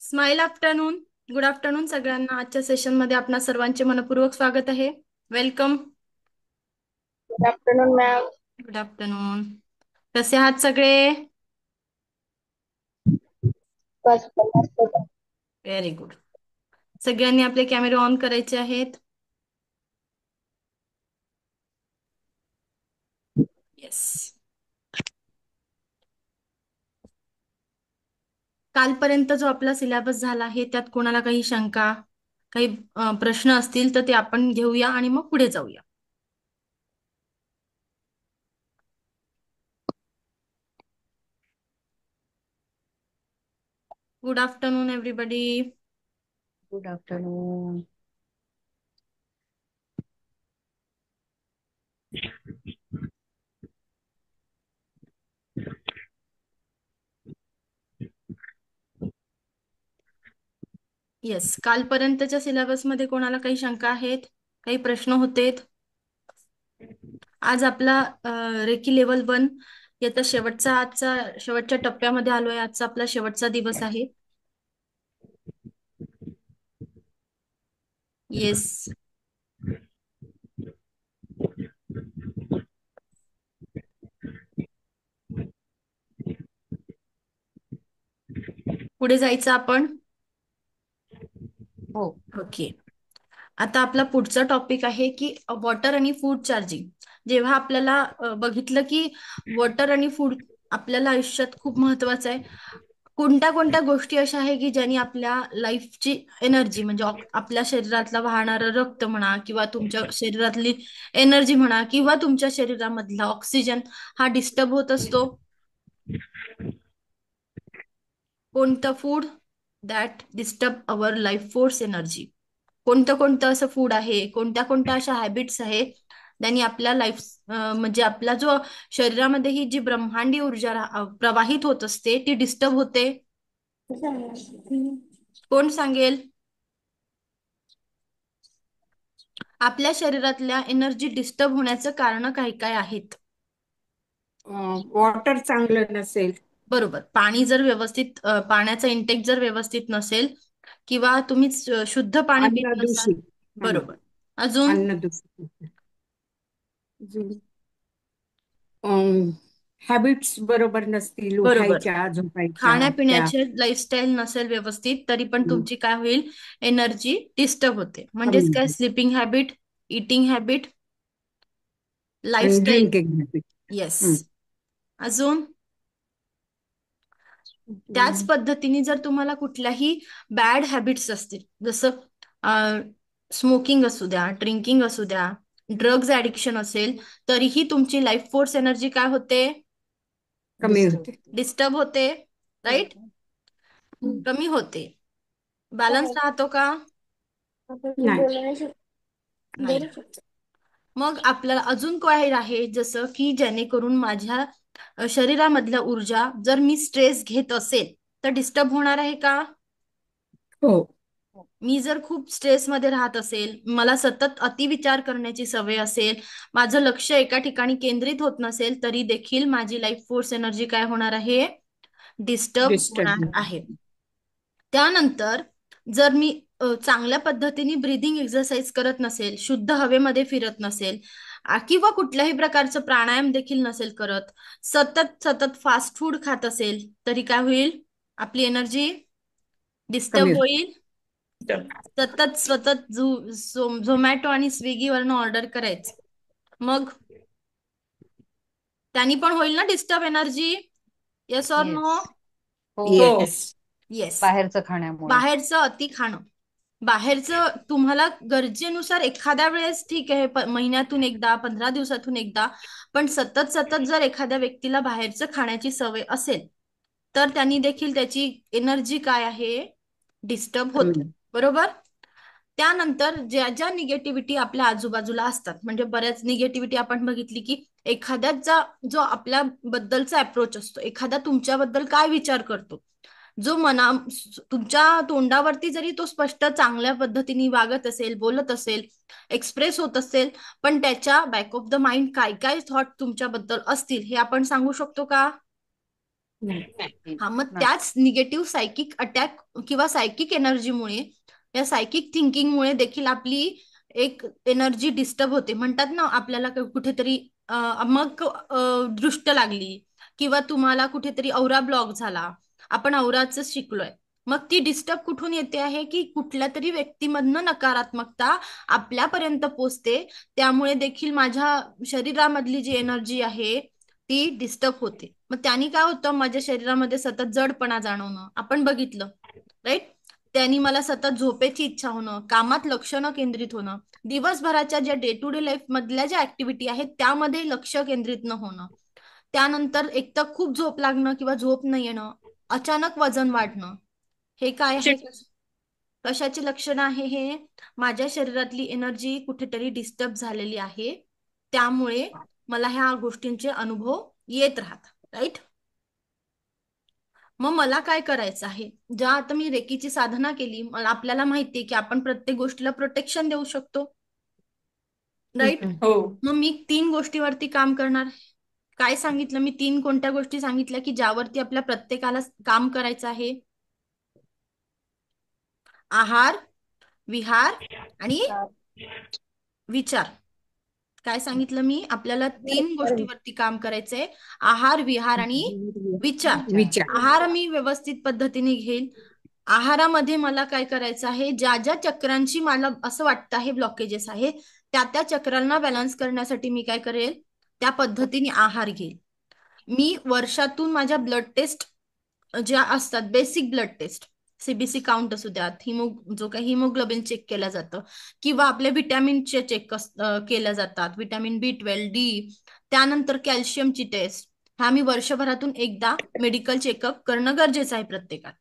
Smile afternoon. Good afternoon सगळ्यांना. आजच्या session मध्ये आपणा सर्वांचे मनपूर्वक स्वागत आहे. Welcome. Good afternoon ma'am. Good afternoon. कसे आहात सगळे? मस्त मस्त. Very good. सगळ्यांनी आपले कॅमेरे ऑन करायचे आहेत. येस. कालपर्यंत जो आपला सिलेबस झाला आहे त्यात कोणाला काही शंका, काही प्रश्न असतील तर ते आपण घेऊया आणि मग पुढे जाऊया. Good afternoon everybody. Good afternoon. Yes. कालपर्यंतच्या सिलेबस मध्ये कोणाला काही शंका आहेत, काही प्रश्न होतेत? आज आपला रेकी लेवल 1 याचा आजचा शेवटच्या टप्प्यामध्ये आलोय. आजचा आपला शेवटचा दिवस आहे. येस. पुढे जायचं आपण. हो. ओके. आता आपला पुढचा टॉपिक आहे की वॉटर आणि फूड चार्जिंग. जेव्हा आपल्याला बघितलं की वॉटर आणि फूड आपल्याला आयुष्यात खूप महत्वाचं आहे. कोणत्या कोणत्या गोष्टी अशा आहे की ज्यांनी आपल्या लाईफची एनर्जी म्हणजे आपल्या शरीरातला वाहणारं रक्त म्हणा किंवा तुमच्या शरीरातली एनर्जी म्हणा किंवा तुमच्या शरीरामधला ऑक्सिजन हा डिस्टर्ब होत असतो. कोणतं food that disturb our life force energy? कोणतं कोणतं असं फूड आहे, कोणत्या कोणत्या अशा हॅबिट्स आहेत त्यांनी आपल्या लाईफ म्हणजे आपला जो शरीरामध्ये ही जी ब्रह्मांडी ऊर्जा प्रवाहित होत असते ती डिस्टर्ब होते? कोण सांगेल? आपल्या शरीरातल्या एनर्जी डिस्टर्ब होण्याचं कारण काय काय आहेत? वॉटर चांगलं नसेल. बरोबर. पाणी जर व्यवस्थित पाण्याचा इंटेक जर व्यवस्थित नसेल किंवा तुम्ही शुद्ध पाणी अन्न पित नसाल. दूषित. बरोबर. अजून? अन्न दूषित. हॅबिट्स बरोबर नसतील, बरोबर. उठायच्या झोपायच्या त्या. खाण्यापिण्याचे लाईफस्टाईल नसेल व्यवस्थित तरी पण तुमची काय होईल? एनर्जी डिस्टर्ब होते. म्हणजेच काय? कमी. स्लीपिंग हॅबिट, इटिंग हॅबिट, आणि लाईफस्टाईल. Drinking habit. येस. अजून? त्याच पद्धतीने जर तुम्हाला कुठल्याही बॅड हॅबिट्स असतील, जसं स्मोकिंग असू द्या, ड्रिंकिंग असू द्या, ड्रग्ज ऍडिक्शन असेल, तरीही तुमची लाईफ फोर्स एनर्जी काय होते? कमी होते. डिस्टर्ब होते. राईट? कमी होते. बॅलन्स राहतो का? नाही. नाही. मग आपल्याला अजून काय आहे, जसं की जेणेकरून माझ्या शरीरामधल्या ऊर्जा जर मी स्ट्रेस घेत असेल तर डिस्टर्ब होणार आहे का? हो. मी जर खूप स्ट्रेसमध्ये राहत असेल, मला सतत अतिविचार करण्याची सवय असेल, माझं लक्ष एका ठिकाणी केंद्रित होत नसेल, तरी देखील माझी लाईफ फोर्स एनर्जी काय होणार आहे? डिस्टर्ब होणार डिस्टर्ब. आहे. त्यानंतर जर मी चांगल्या पद्धतीने ब्रीदिंग एक्सरसाइज करत नसेल, शुद्ध हवेमध्ये फिरत नसेल किंवा कुठल्याही प्रकारचं प्राणायाम देखील नसेल करत, सतत सतत फास्ट फूड खात असेल, तरी काय होईल? आपली एनर्जी कमी डिस्टर्ब होते. होईल. सतत सतत झोमॅटो आणि स्विगीवरनं ऑर्डर करायचं, मग त्यांनी पण होईल ना disturb energy? Yes or no? Yes. हो. येस. येस. बाहेरचं खाण्यामुळे. बाहेरचं अति खाणं. बाहेरचं तुम्हाला गरजेनुसार एखाद्या वेळेस ठीक आहे, महिन्यातून एकदा, 15 दिवसातून एकदा, पण सतत सतत जर एखाद्या व्यक्तीला बाहेरचं खाण्याची सवय असेल तर त्यांनी देखील त्याची एनर्जी काय आहे? डिस्टर्ब होते. कमी. बरोबर. त्यानंतर ज्या ज्या निगेटिव्हिटी आपल्या आजूबाजूला असतात, म्हणजे बऱ्याच निगेटिव्हिटी आपण बघितली की एखाद्याचा जो आपल्याबद्दलचा अप्रोच असतो, एखादा तुमच्याबद्दल काय विचार करतो, जो तुमच्या तोंडावरती जरी तो स्पष्ट चांगल्या पद्धतीने वागत असेल, बोलत असेल, एक्सप्रेस होत असेल, पण त्याच्या बॅक ऑफ द माइंड काय काय थॉट तुमच्याबद्दल असतील हे आपण सांगू शकतो का? नाही. हा, मग नाही. त्याच निगेटिव्ह सायकिक अटॅक किंवा सायकिक एनर्जीमुळे, या सायकिक थिंकिंगमुळे देखील आपली एक एनर्जी डिस्टर्ब होते. म्हणतात ना, आपल्याला कुठेतरी मग दृष्ट लागली किंवा तुम्हाला कुठेतरी औरा ब्लॉक झाला, आपण औराच शिकलोय, मग ती डिस्टर्ब कुठून येते आहे की कुठल्या तरी व्यक्तीमधनं नकारात्मकता आपल्यापर्यंत पोचते. त्यामुळे देखील माझ्या शरीरामधली जी एनर्जी आहे ती डिस्टर्ब होते. मग त्यांनी काय होतं, माझ्या शरीरामध्ये सतत जडपणा जाणवणं आपण बघितलं, राईट. त्यांनी मला सतत झोपेची इच्छा होणं, कामात लक्ष न केंद्रित होणं, दिवसभराच्या ज्या डे टू डे लाईफ मधल्या ज्या ऍक्टिव्हिटी आहेत त्यामध्ये लक्ष केंद्रित न होणं, त्यानंतर एक तर खूप झोप लागणं किंवा झोप न येणं, अचानक वजन वाढणं. हे काय आहे, कशाची लक्षणं आहे? हे माझ्या शरीरातली एनर्जी कुठेतरी डिस्टर्ब झालेली आहे, त्यामुळे मला ह्या गोष्टींचे अनुभव येत राहतात, राईट. मग मला काय करायचं आहे, ज्या आता मी रेकीची साधना केली, मला आपल्याला माहितीये की आपण प्रत्येक गोष्टीला प्रोटेक्शन देऊ शकतो, राईट. हो. मग मी 3 गोष्टीवरती काम करणार. काय सांगितलं मी? 3 कोणत्या गोष्टी सांगितल्या की ज्यावरती आपल्या प्रत्येकाला काम करायचं आहे? आहार, विहार आणि विचार. काय सांगितलं मी? आपल्याला 3 गोष्टीवरती काम करायचंय: आहार, विहार आणि विचार. आहार मी व्यवस्थित पद्धतीने घेईल. आहारामध्ये मला काय करायचं आहे, ज्या ज्या चक्रांची मला असं वाटतं आहे ब्लॉकेजेस आहे, त्या चक्रांना बॅलन्स करण्यासाठी मी काय करेल, त्या पद्धतीने आहार घेईल. मी वर्षातून माझ्या ब्लड टेस्ट ज्या असतात, basic blood test, CBC count असू द्यात, जो काही हिमोग्लोबिन चेक केलं जातं किंवा आपले व्हिटॅमिनचे चेक केल्या जातात, व्हिटॅमिन B12, डी, त्यानंतर कॅल्शियमची टेस्ट, ह्या मी वर्षभरातून एकदा मेडिकल चेकअप करणं गरजेचं आहे प्रत्येकात.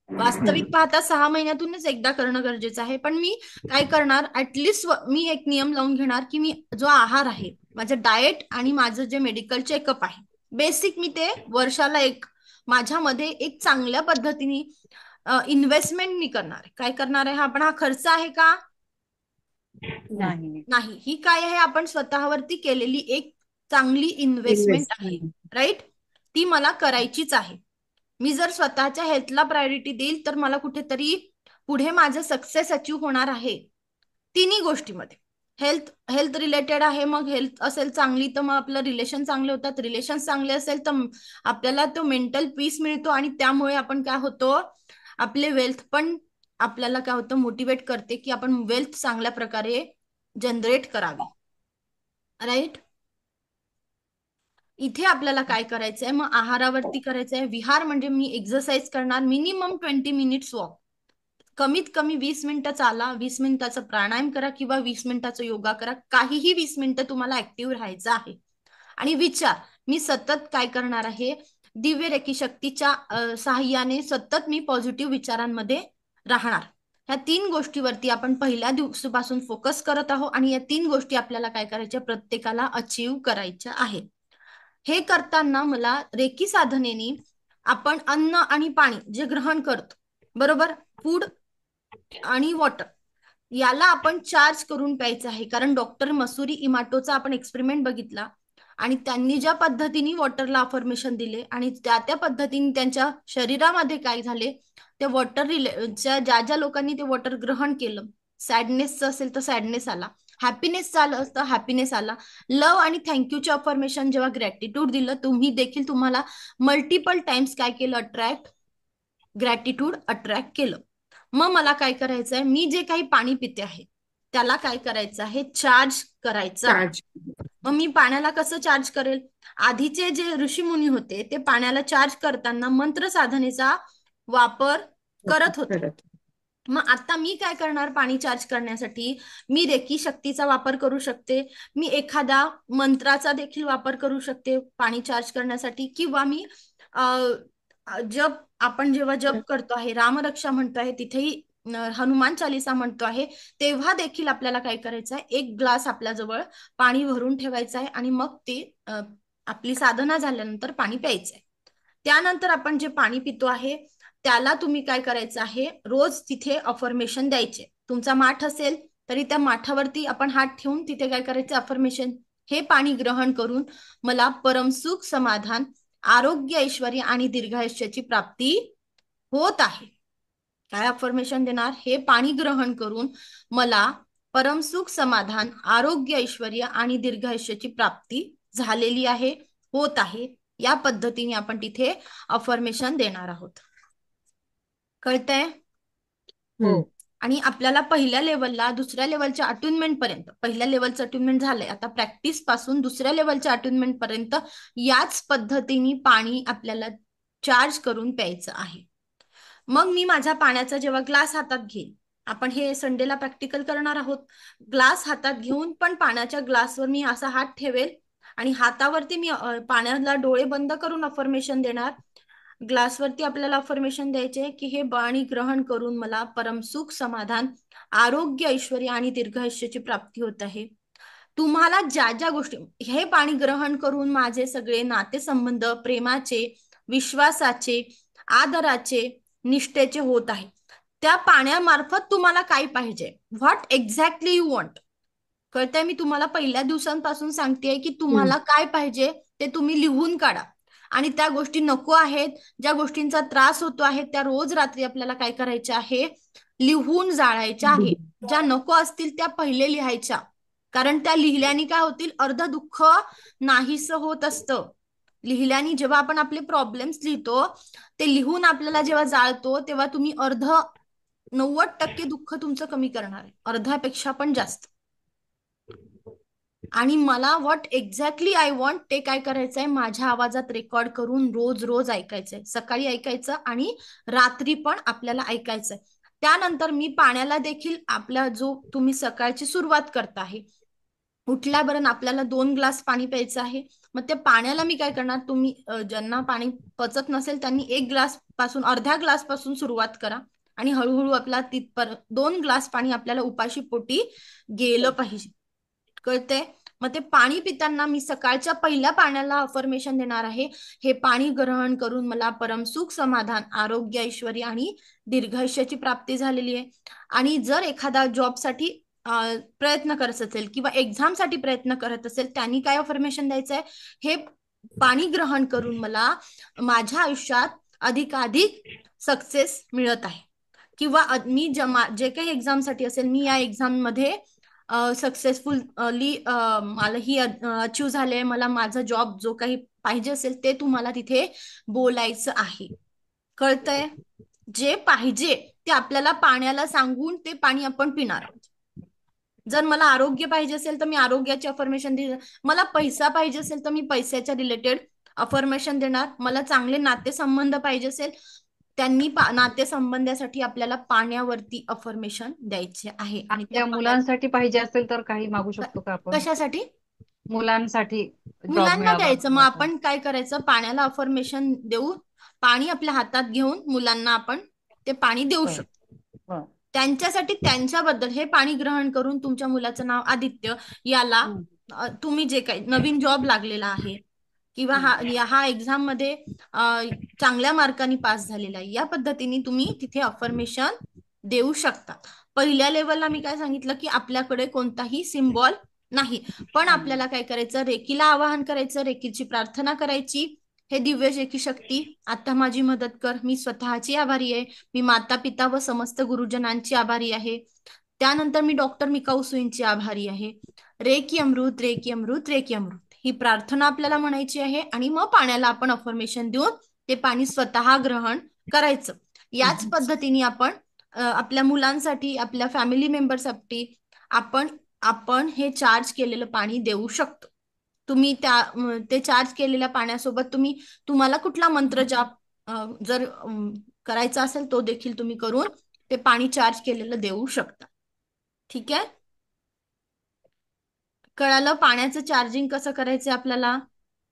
वास्तविक पाहता 6 महिन्यातूनच एकदा करणं गरजेचं आहे. पण मी काय करणार, ऍटलिस्ट मी एक नियम लावून घेणार की मी जो आहार आहे, माझं डाएट आणि माझं जे मेडिकल चेकअप आहे बेसिक, मी ते वर्षाला माझ्यामध्ये एक चांगल्या पद्धतीने इन्व्हेस्टमेंट मी करणार आहे. काय करणार आहे, हा खर्च आहे का? नाही. ही काय आहे, आपण स्वतःवरती केलेली एक चांगली इन्व्हेस्टमेंट आहे, राईट. ती मला करायचीच आहे. मी जर स्वतःच्या हेल्थला प्रायोरिटी देईल तर मला कुठेतरी पुढे माझं सक्सेस अचीव होणार आहे. तिन्ही गोष्टीमध्ये हेल्थ रिलेटेड आहे. मग हेल्थ असेल चांगली तर मग आपलं रिलेशन चांगले होतात, रिलेशन चांगले असेल तर आपल्याला तो मेंटल पीस मिळतो आणि त्यामुळे आपण काय होतो, आपले वेल्थ पण आपल्याला काय होतं, मोटिवेट करते की आपण वेल्थ चांगल्या प्रकारे जनरेट करावी, राईट. इथे आपल्याला काय करायचंय, मग आहारावरती करायचंय. विहार म्हणजे मी एक्सरसाइज करणार, मिनिमम 20 मिनिट्स वॉक, कमीत कमी 20 मिनिटं चाला, 20 मिनिटाचं प्राणायाम करा किंवा 20 मिनिटाचं योगा करा, काहीही 20 मिनिटं तुम्हाला ऍक्टिव्ह राहायचं आहे. आणि विचार, मी सतत काय करणार आहे, दिव्य रेकी शक्तीच्या सहाय्याने सतत मी पॉझिटिव्ह विचारांमध्ये राहणार. ह्या 3 गोष्टीवरती आपण पहिल्या दिवसापासून फोकस करत आहोत आणि या 3 गोष्टी आपल्याला काय करायच्या, प्रत्येकाला अचीव्ह करायच्या आहेत. हे करताना मला रेकी साधनेने आपण अन्न आणि पाणी जे ग्रहण करतो, बरोबर, फूड आणि वॉटर, याला आपण चार्ज करून प्यायचं आहे. कारण डॉक्टर मसुरी इमाटोचा आपण एक्सपेरिमेंट बघितला आणि त्यांनी ज्या पद्धतीने वॉटरला अफर्मेशन दिले आणि त्या पद्धतीने त्यांच्या शरीरामध्ये काय झाले, त्या वॉटर ज्या ज्या लोकांनी ते वॉटर ग्रहण केलं, सॅडनेस असेल तर सॅडनेस आला, हॅपीनेस आलं असतं हॅपीनेस आला, लव आणि थँक्यूचे अफर्मेशन जेव्हा ग्रॅटिट्यूड दिलं, तुम्ही देखील तुम्हाला मल्टिपल टाइम्स काय केलं, ग्रॅटिट्यूड अट्रॅक्ट केलं. मग मला काय करायचं आहे, मी जे काही पाणी पिते आहे त्याला काय करायचं आहे, चार्ज करायचं. मग मी पाण्याला कसं चार्ज करेल, आधीचे जे ऋषीमुनी होते ते पाण्याला चार्ज करताना मंत्र साधनेचा वापर करत होते. मग आता मी काय करणार, पाणी चार्ज करण्यासाठी मी रेकी शक्तीचा वापर करू शकते, मी एखादा मंत्राचा देखील वापर करू शकते पाणी चार्ज करण्यासाठी, किंवा मी जप, आपण जेव्हा जप करतो आहे, रामरक्षा म्हणतो आहे, तिथेही हनुमान चालिसा म्हणतो आहे, तेव्हा देखील आपल्याला काय करायचं आहे, 1 ग्लास आपल्या जवळ पाणी भरून ठेवायचं आहे आणि मग ते आपली साधना झाल्यानंतर पाणी प्यायचंय. त्यानंतर आपण जे पाणी पितो आहे त्याला तुम्ही काय करायचं आहे, रोज तिथे अफर्मेशन द्यायचे. तुमचा माठ असेल तरी त्या माठावरती आपण हात ठेवून तिथे काय करायचं, अफर्मेशन, हे पाणी ग्रहण करून मला परमसुख, समाधान आरोग्य, ऐश्वर्य आणि दीर्घायुष्याची प्राप्ती होत आहे. काय अफर्मेशन देणार? हे पाणी ग्रहण करून मला परमसुख, समाधान, आरोग्य, ऐश्वर्य आणि दीर्घायुष्याची प्राप्ती झालेली आहे, होत आहे. या पद्धतीने आपण तिथे अफर्मेशन देणार आहोत. कळतंय? हो. आणि आपल्याला पहिल्या लेवलला दुसऱ्या लेवलच्या अट्युनमेंट पर्यंत, पहिल्या लेवलचं अट्युनमेंट झालंय, आता प्रॅक्टिस पासून दुसऱ्या लेवलच्या अट्युनमेंट पर्यंत याच पद्धतीने पाणी आपल्याला चार्ज करून प्यायचं आहे. मग मी माझ्या पाण्याचा जेव्हा ग्लास हातात घेईन, आपण हे संडेला प्रॅक्टिकल करणार आहोत, ग्लास हातात घेऊन पण पाण्याच्या ग्लासवर मी असा हात ठेवेल आणि हातावरती मी पाण्याला डोळे बंद करून अफर्मेशन देणार. ग्लासवरती आपल्याला अफर्मेशन द्यायचे की हे पाणी ग्रहण करून मला परमसुख, समाधान, आरोग्य, ऐश्वर्य आणि दीर्घायुष्याची प्राप्ती होत आहे. तुम्हाला ज्या ज्या गोष्टी, हे पाणी ग्रहण करून माझे सगळे नातेसंबंध प्रेमाचे, विश्वासाचे, आदराचे, निष्ठेचे होत आहे. त्या पाण्यामार्फत तुम्हाला काय पाहिजे, व्हॉट एक्झॅक्टली यू वॉन्ट. कळतंय? मी तुम्हाला पहिल्या दिवसांपासून सांगतेय की तुम्हाला काय पाहिजे ते तुम्ही लिहून काढा. आणि त्या गोष्टी नको आहेत, ज्या गोष्टींचा त्रास होतो आहे, त्या रोज रात्री आपल्याला काय करायच्या आहे, लिहून जाळायच्या आहे. ज्या नको असतील त्या पहिले लिहायच्या, कारण त्या लिहिल्याने काय होतील, अर्ध दुःख नाहीसं होत असतं. लिहिल्याने जेव्हा आपण आपले प्रॉब्लेम्स लिहितो, ते लिहून आपल्याला जेव्हा जाळतो, तेव्हा तुम्ही 90% दुःख तुमचं कमी करणार आहे, अर्ध्यापेक्षा पण जास्त. आणि मला व्हॉट एक्झॅक्टली आय वॉन्ट ते काय करायचंय, माझ्या आवाजात रेकॉर्ड करून रोज रोज ऐकायचंय. सकाळी ऐकायचं आणि रात्री पण आपल्याला ऐकायचंय. त्यानंतर मी पाण्याला देखील, आपला जो तुम्ही सकाळची सुरुवात करता आहे, उठल्याबरोबर आपल्याला 2 ग्लास पाणी प्यायचं आहे. मग त्या पाण्याला मी काय करणार, तुम्ही ज्यांना पाणी पचत नसेल त्यांनी 1 ग्लास पासून, अर्ध्या ग्लास पासून सुरुवात करा आणि हळूहळू आपला 2 ग्लास पाणी आपल्याला उपाशी पोटी गेलं पाहिजे. कळते? मग ते पाणी पिताना मी सकाळच्या पहिल्या पाण्याला अफर्मेशन देणार आहे, हे पाणी ग्रहण करून मला परमसुख, समाधान, आरोग्य, ऐश्वर्य आणि दीर्घायुष्याची प्राप्ती झालेली आहे. आणि जर एखादा जॉबसाठी प्रयत्न करत असेल किंवा एक्झामसाठी प्रयत्न करत असेल, त्यांनी काय अफर्मेशन द्यायचंय, हे पाणी ग्रहण करून मला माझ्या आयुष्यात अधिकाधिक सक्सेस मिळत आहे. किंवा मी जे काही एक्झामसाठी असेल, मी या एक्झाम मध्ये सक्सेसफुली मला ही अचीव झाले, मला माझा जॉब जो काही पाहिजे असेल ते तुम्हाला तिथे बोलायचं आहे. कळतंय? जे पाहिजे ते आपल्याला पाण्याला सांगून ते पाणी आपण पिणार आहोत. जर मला आरोग्य पाहिजे असेल तर मी आरोग्याचे अफर्मेशन देणार, मला पैसा पाहिजे असेल तर मी पैशाच्या रिलेटेड अफर्मेशन देणार, मला चांगले नातेसंबंध पाहिजे असेल त्यांनी नातेसंबंधासाठी आपल्याला पाण्यावरती अफर्मेशन द्यायचे आहे. आणि त्या मुलांसाठी पाहिजे असेल तर काही मागू शकतो का आपण? कशासाठी? मुलांसाठी जॉब मुलांना मिळावा. द्यायचं. मग आपण काय करायचं, पाण्याला अफर्मेशन देऊ, पाणी आपल्या हातात घेऊन मुलांना आपण ते पाणी देऊ शकतो. त्यांच्यासाठी, त्यांच्याबद्दल हे पाणी ग्रहण करून तुमच्या मुलाचं नाव आदित्य, याला तुम्ही जे काही नवीन जॉब लागलेला आहे किंवा हा एक्झाम मध्ये चांगल्या मार्कांनी पास झालेला आहे, या पद्धतीने तुम्ही तिथे अफर्मेशन देऊ शकता. पहिल्या लेवलला मी काय सांगितलं की आपल्याकडे कोणताही सिम्बॉल नाही, पण आपल्याला काय करायचं, रेकीला आवाहन करायचं, रेकीची प्रार्थना करायची, हे दिव्य रेकी शक्ती आता माझी मदत कर, मी स्वतःची आभारी आहे, मी माता पिता व समस्त गुरुजनांची आभारी आहे, त्यानंतर मी डॉक्टर मिकाऊ सुईंची आभारी आहे, रेकी अमृत, रेकी अमृत, रेकी अमृत, ही प्रार्थना आपल्याला म्हणायची आहे. आणि मग पाण्याला आपण अफर्मेशन देऊन ते पाणी स्वतः ग्रहण करायचं. याच पद्धतीने आपण आपल्या मुलांसाठी, आपल्या फॅमिली मेंबरसाठी आपण हे चार्ज केलेलं पाणी देऊ शकतो. तुम्ही ते चार्ज केलेल्या पाण्यासोबत तुम्हाला कुठला मंत्र जाप जर करायचा असेल तो देखील तुम्ही करून ते पाणी चार्ज केलेलं देऊ शकता. ठीक आहे? कळालं पाण्याचं चार्जिंग कसं करायचं आपल्याला?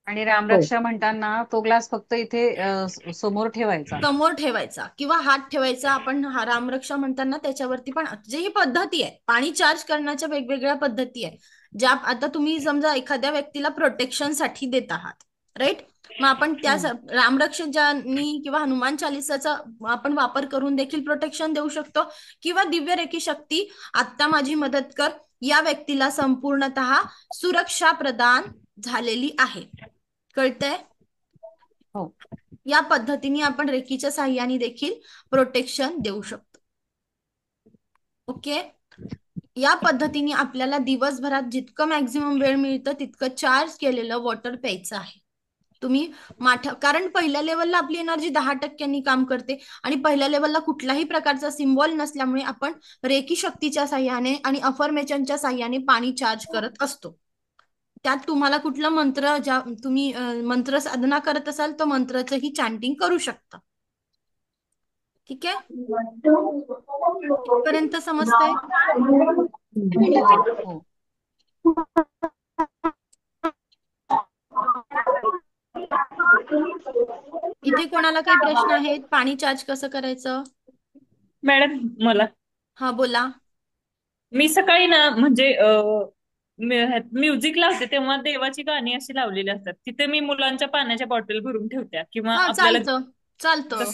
आणि रामरक्षा म्हणताना तो ग्लास फक्त इथे समोर ठेवायचा किंवा हात ठेवायचा. आपण रामरक्षा म्हणताना त्याच्यावरती पण जे ही पद्धती आहे, पाणी चार्ज करण्याच्या वेगवेगळ्या पद्धती आहे, ज्या आता तुम्ही समजा एखाद्या व्यक्तीला प्रोटेक्शन साठी देत आहात, राईट, मग आपण त्या रामरक्षांनी किंवा हनुमान चालिसाचा आपण वापर करून देखील प्रोटेक्शन देऊ शकतो. किंवा दिव्य रेकी शक्ती आता माझी मदत कर, या व्यक्तीला संपूर्णतः सुरक्षा प्रदान झालेली आहे. कळतंय? हो. या पद्धतीने आपण रेकीच्या साह्याने देखील प्रोटेक्शन देऊ शकतो. ओके. या पद्धतीने आपल्याला दिवसभरात जितकं मॅक्झिमम वेळ मिळतं तितकं चार्ज केलेलं वॉटर प्यायचं आहे. तुम्ही कारण पहिल्या लेवलला आपली एनर्जी 10% काम करते आणि पहिल्या लेवलला कुठल्याही प्रकारचा सिम्बॉल नसल्यामुळे आपण रेकी शक्तीच्या साह्याने आणि अफर्मेशनच्या साह्याने पाणी चार्ज करत असतो. त्यात तुम्हाला कुठला मंत्र तुम्ही मंत्र साधना करत असाल तर मंत्राचंही चॅन्टिंग करू शकता. ठीक आहे. पर्यंत समजतंय? हो. इथे कोणाला काही प्रश्न आहेत? पाणी चार्ज कसं करायचं? मॅडम मला हा बोला. मी सकाळी ना म्हणजे म्युझिक लावते तेव्हा देवाची गाणी अशी लावलेली असतात, तिथे मी मुलांच्या पाण्याच्या बॉटल भरून ठेवत्या किंवा हा आपल्याला चालतं.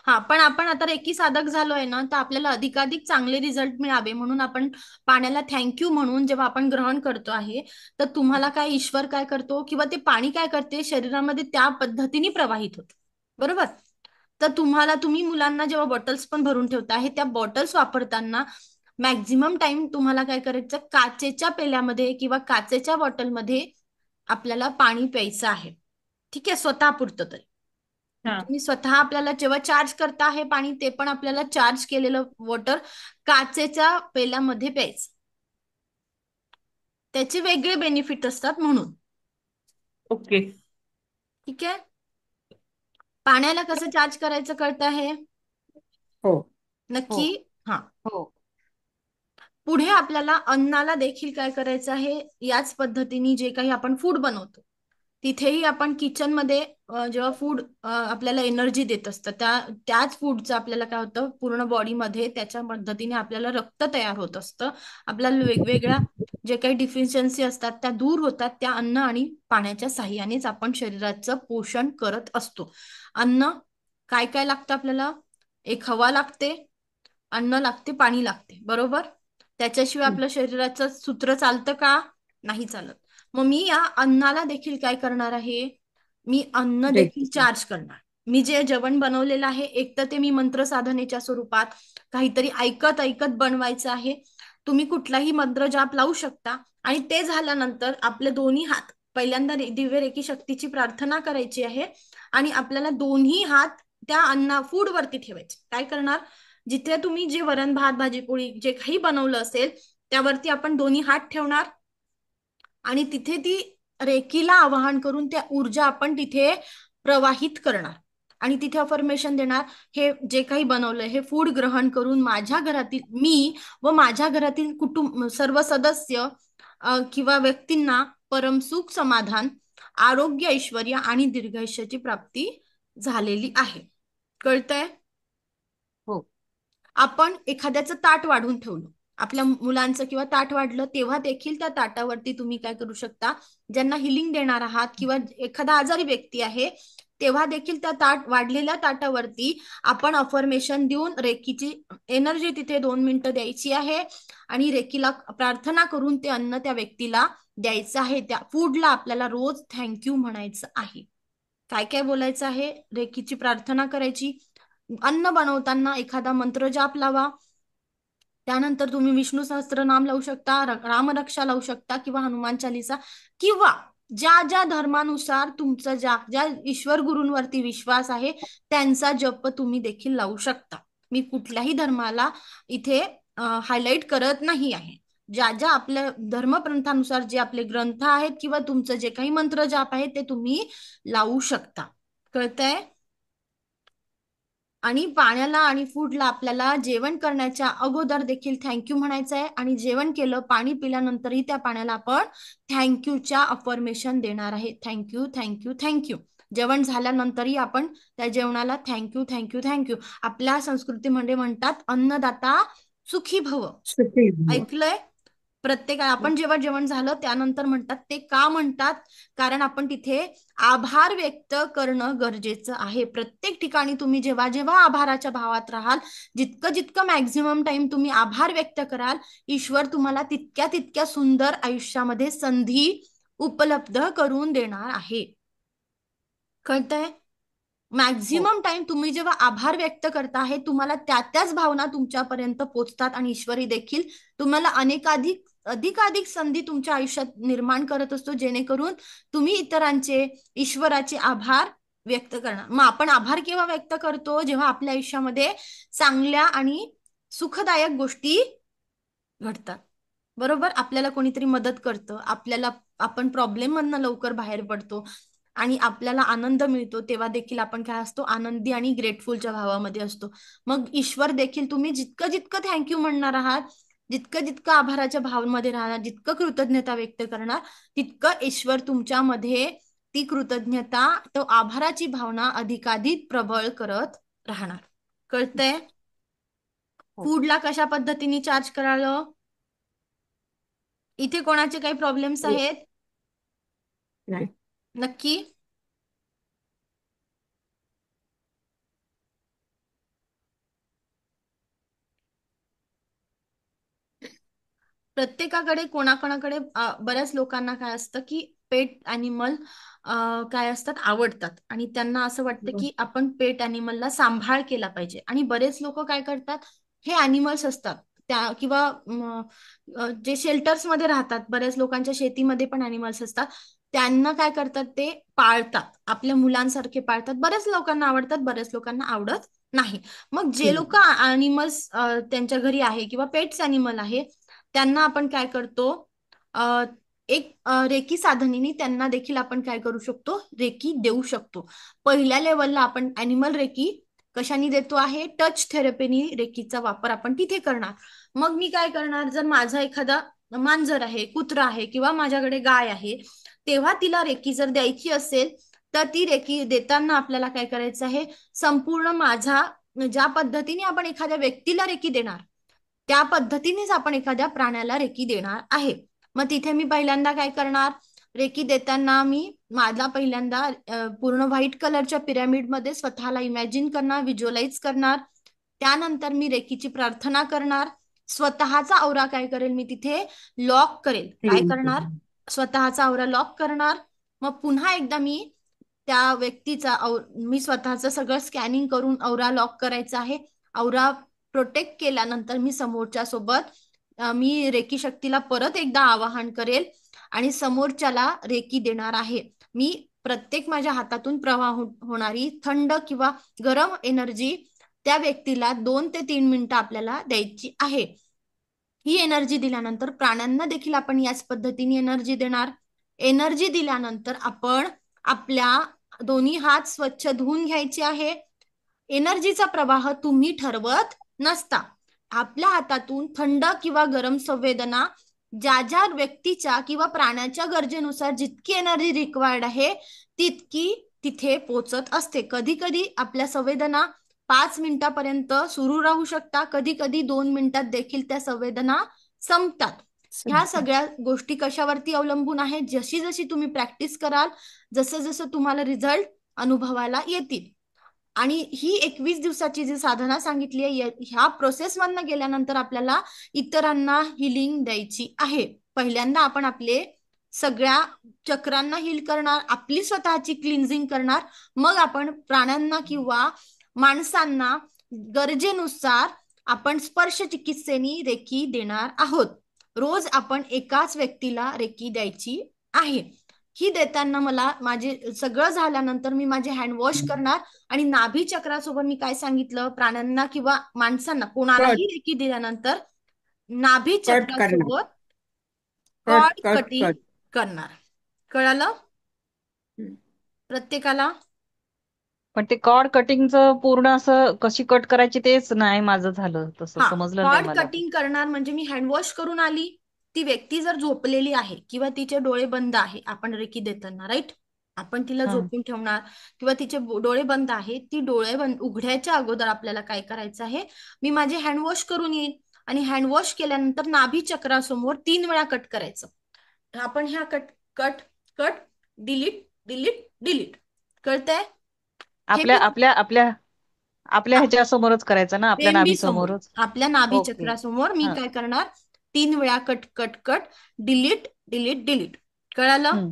हा पण आपण आता रेकी साधक झालोय ना, तर आपल्याला अधिकाधिक चांगले रिझल्ट मिळावे म्हणून आपण पाण्याला थँक्यू म्हणून जेव्हा आपण ग्रहण करतो आहे तर तुम्हाला काय ईश्वर काय करतो किंवा ते पाणी काय करते शरीरामध्ये त्या पद्धतीने प्रवाहित होते. बरोबर. तर तुम्ही मुलांना जेव्हा बॉटल्स पण भरून ठेवता आहे त्या बॉटल्स वापरताना मॅक्झिमम टाइम तुम्हाला काय करायचं, काचेच्या पेल्यामध्ये किंवा काचेच्या बॉटलमध्ये आपल्याला पाणी प्यायचं आहे. ठीक आहे. स्वतःपुरतं तरी तुम्ही स्वतः आपल्याला जेव्हा चार्ज करता आहे पाणी ते पण आपल्याला चार्ज केलेलं वॉटर काचेच्या पेल्यामध्ये प्यायचं. त्याचे वेगळे बेनिफिट असतात म्हणून. ओके. ठीक आहे. पाण्याला कसं चार्ज करायचं कळतं आहे? हो. नक्की. हा. हो. पुढे आपल्याला अन्नाला देखील काय करायचं आहे, याच पद्धतीने जे काही आपण फूड बनवतो तिथेही आपण किचनमध्ये जेव्हा फूड आपल्याला एनर्जी देत असतं त्याच फूडचं आपल्याला काय होतं पूर्ण बॉडीमध्ये त्याच्या पद्धतीने आपल्याला रक्त तयार होत असतं. आपल्याला वेगवेगळ्या जे काही डिफिशियन्सी असतात त्या दूर होतात त्या अन्न आणि पाण्याच्या साह्यानेच आपण शरीराचं पोषण करत असतो. अन्न काय काय लागतं आपल्याला? एक हवा लागते, अन्न लागते, पाणी लागते. बरोबर. त्याच्याशिवाय आपल्या शरीराचं सूत्र चालतं का? नाही चालत. मग मी या अन्नाला देखील काय करणार आहे, मी अन्न देखील चार्ज करणार. मी जे जेवण बनवलेलं आहे एक तर ते मी मंत्र साधनेच्या स्वरूपात काहीतरी ऐकत ऐकत बनवायचं आहे. तुम्ही कुठलाही मंत्र जाप लावू शकता आणि ते झाल्यानंतर आपले दोन्ही हात पहिल्यांदा दिव्य रेकी शक्तीची प्रार्थना करायची आहे आणि आपल्याला दोन्ही हात त्या फूड वरती ठेवायचे. काय करणार, जिथे तुम्ही जे वरण भात भाजी पोळी जे काही बनवलं असेल त्यावरती आपण दोन्ही हात ठेवणार आणि तिथे ती रेकीला आवाहन करून त्या ऊर्जा आपण तिथे प्रवाहित करणार आणि तिथे अफर्मेशन देणार, हे जे काही बनवलंय हे फूड ग्रहण करून माझ्या घरातील मी व माझ्या घरातील कुटुंब सर्व सदस्य किंवा व्यक्तींना परमसुख समाधान आरोग्य ऐश्वर्य आणि दीर्घायुष्याची प्राप्ती झालेली आहे. कळतंय? हो. आपण एखाद्याचं ताट वाढून ठेवलं, आपल्या मुलांचं किंवा ताट वाढलं तेव्हा देखील त्या ताटावरती तुम्ही काय करू शकता, ज्यांना हिलिंग देणार आहात किंवा एखादा आजारी व्यक्ती आहे तेव्हा देखील त्या वाढलेल्या ताटावरती आपण अफर्मेशन देऊन रेकीची एनर्जी तिथे 2 मिनिटं द्यायची आहे आणि रेकीला प्रार्थना करून ते अन्न त्या व्यक्तीला द्यायचं आहे. त्या फूडला आपल्याला रोज थँक्यू म्हणायचं आहे. काय काय बोलायचं आहे, रेकीची प्रार्थना करायची, अन्न बनवताना एखादा मंत्र जाप लावा, त्यानंतर तुम्ही विष्णू सहस्त्रनाम लावू शकता, रामरक्षा लावू शकता किंवा हनुमान चालीसा किंवा ज्या ज्या धर्मानुसार तुमचा ज्या ईश्वर गुरूंवरती विश्वास आहे त्यांचा जप तुम्ही देखील लावू शकता. मी कुठल्याही धर्माला इथे हायलाइट करत नाही आहे. ज्या ज्या आपल्या धर्मपंथानुसार जे आपले ग्रंथ आहेत किंवा तुमचं जे काही मंत्र जाप आहे ते तुम्ही लावू शकता. कळतंय? आणि पाण्याला आणि फूडला आपल्याला जेवण करण्याच्या अगोदर देखील थँक्यू म्हणायचं आहे आणि जेवण केलं पाणी पिल्यानंतरही त्या पाण्याला आपण थँक्यूच्या अफर्मेशन देणार आहे. Thank you thank you thank you. जेवण झाल्यानंतरही आपण त्या जेवणाला थँक्यू थँक्यू थँक्यू. आपल्या संस्कृतीमध्ये म्हणतात अन्नदाता सुखी भव. ऐकलंय? आपण जेव्हा जेवण झालं त्यानंतर म्हणतात, ते का म्हणतात, कारण आपण तिथे आभार व्यक्त करणं गरजेचं आहे. प्रत्येक ठिकाणी तुम्ही जेव्हा जेव्हा आभाराच्या भावात राहाल, जितकं जितकं मॅक्झिमम टाइम तुम्ही आभार व्यक्त कराल, ईश्वर तुम्हाला तितक्या तितक्या सुंदर आयुष्यामध्ये संधी उपलब्ध करून देणार आहे. कळतंय? मॅक्झिमम टाइम तुम्ही जेव्हा आभार व्यक्त करता आहे तुम्हाला त्याच भावना तुमच्यापर्यंत पोहोचतात आणि ईश्वरी देखील तुम्हाला अधिकाधिक संधी तुमच्या आयुष्यात निर्माण करत असतो, जेणेकरून तुम्ही इतरांचे, ईश्वराचे आभार व्यक्त करणार. मग आपण आभार केव्हा व्यक्त करतो? जेव्हा आपल्या आयुष्यामध्ये चांगल्या आणि सुखदायक गोष्टी घडतात. बरोबर, आपल्याला कोणीतरी मदत करतं, आपण प्रॉब्लेम मधनं लवकर बाहेर पडतो आणि आपल्याला आनंद मिळतो, तेव्हा देखील आपण काय असतो? आनंदी आणि ग्रेटफुलच्या भावामध्ये असतो. मग ईश्वर देखील तुम्ही जितकं थँक्यू म्हणणार आहात, जितकं आभाराच्या भावामध्ये राहणार, जितकं कृतज्ञता व्यक्त करणार, तितकं ईश्वर तुमच्यामध्ये ती कृतज्ञता, तो आभाराची भावना अधिकाधिक प्रबळ करत राहणार. कळतंय? फूडला कशा पद्धतीने चार्ज करायला? इथे कोणाचे काही प्रॉब्लेम्स आहेत? नाही. नक्की? प्रत्येकाकडे कोणाकोणाकडे बऱ्याच लोकांना काय असतं की पेट अॅनिमल काय असतात, आवडतात आणि त्यांना असं वाटतं की आपण पेट अॅनिमलला सांभाळ केला पाहिजे. आणि बरेच लोक काय करतात, हे अॅनिमल्स असतात त्या किंवा जे शेल्टर्स मध्ये राहतात, बऱ्याच लोकांच्या शेतीमध्ये पण अॅनिमल्स असतात, त्यांना काय करतात, ते पाळतात, आपल्या मुलांसारखे पाळतात. बऱ्याच लोकांना आवडतात, बऱ्याच लोकांना आवडत नाही. मग जे लोक अॅनिमल्स त्यांच्या घरी आहे किंवा पेट्स अॅनिमल आहे, त्यांना आपण काय करतो, एक रेकी साधनेने त्यांना देखील आपण काय करू शकतो, रेकी देऊ शकतो. पहिल्या लेवलला आपण अॅनिमल रेकी कशाने देतो आहे? टच थेरपीने रेकीचा वापर आपण तिथे करणार. मग मी काय करणार, जर माझा एखादा मांजर आहे, कुत्रा आहे किंवा माझ्याकडे गाय आहे, तेव्हा तिला रेकी जर द्यायची असेल तर ती रेकी देताना आपल्याला काय करायचं आहे, संपूर्ण माझा ज्या पद्धतीने आपण एखाद्या व्यक्तीला रेकी देणार त्या पद्धतीनेच आपण एखाद्या प्राण्याला रेकी देणार आहे. मग तिथे मी पहिल्यांदा काय करणार, रेकी देताना मी माझा पहिल्यांदा पूर्ण व्हाईट कलरच्या पिरॅमिड मध्ये स्वतःला इमॅजिन करणार, व्हिज्युअलाइज करणार. त्यानंतर मी रेकीची प्रार्थना करणार. स्वतःचा औरा काय करेल, मी तिथे लॉक करेल. काय करणार, स्वतःचा औरा लॉक करणार. मग पुन्हा एकदा मी त्या व्यक्तीचा मी स्वतःचं सगळं स्कॅनिंग करून औरा लॉक करायचा आहे. औरा प्रोटेक्ट केल्यानंतर मी समोरच्या सोबत मी रेकी शक्तीला परत एकदा आवाहन करेल आणि समोरच्याला रेकी देणार आहे. मी प्रत्येक माझ्या हातातून प्रवाह होणारी थंड किंवा गरम एनर्जी त्या व्यक्तीला 2 ते 3 मिनिटं आपल्याला द्यायची आहे. ही एनर्जी दिल्यानंतर प्राण्यांना देखील आपण याच पद्धतीने एनर्जी देणार. एनर्जी दिल्यानंतर आपण आपल्या दोन्ही हात स्वच्छ धुवून घ्यायचे आहे. एनर्जीचा प्रवाह तुम्ही ठरवत नसता. आपल्या हातातून थंड किंवा गरम संवेदना ज्या व्यक्तीच्या किंवा प्राण्याच्या गरजेनुसार जितकी एनर्जी रिक्वायर्ड आहे तितकी तिथे पोचत असते. कधी कधी आपल्या संवेदना 5 मिनिटापर्यंत सुरू राहू शकतात, कधी कधी 2 मिनिटात देखील त्या संवेदना संपतात. ह्या सगळ्या गोष्टी कशावरती अवलंबून आहे, जशी जशी तुम्ही प्रॅक्टिस कराल, जसं जसं तुम्हाला रिझल्ट अनुभवायला येतील. आणि ही 21 दिवसाची जी साधना सांगितली आहे, ह्या प्रोसेस मधनं गेल्यानंतर आपल्याला इतरांना हिलिंग द्यायची आहे. पहिल्यांदा आपण आपले सगळ्या चक्रांना हील करणार, आपली स्वतःची क्लिन्झिंग करणार, मग आपण प्राण्यांना किंवा माणसांना गरजेनुसार आपण स्पर्श चिकित्सेने रेकी देणार आहोत. रोज आपण एकाच व्यक्तीला रेकी द्यायची आहे. ही देताना मला माझे सगळं झाल्यानंतर मी माझे हँड वॉश करणार आणि नाभी चक्रासोबत मी काय सांगितलं, प्राण्यांना किंवा माणसांना कोणालाही रेकी दिल्यानंतर नाभी चक्रासोबत कॉर्ड कटिंग करणार. कळालं प्रत्येकाला? पण ते कॉर्ड कटिंगचं पूर्ण असं कशी कट करायची तेच नाही माझं झालं, तसं समजलं नाही कॉर्ड मला. कटिंग करणार म्हणजे मी हँड वॉश करून आली, ती व्यक्ती जर झोपलेली आहे किंवा तिचे डोळे बंद आहे, आपण रेकी देताना राईट, आपण तिला झोपून ठेवणार किंवा तिचे डोळे बंद आहे, ती डोळे उघड्याच्या अगोदर आपल्याला काय करायचं आहे, मी माझे हँड वॉश करून येईल आणि हँड वॉश केल्यानंतर नाभी चक्रासमोर 3 वेळा कट करायचं. आपण ह्या cut cut cut delete delete delete. कळतंय? आपल्या आपल्या आपल्या आपल्या ह्याच्या समोरच करायचं ना, आपल्या नाभी समोरच. आपल्या नाभी चक्रासमोर मी काय करणार, 3 वेळा cut cut cut delete delete delete. कळालं?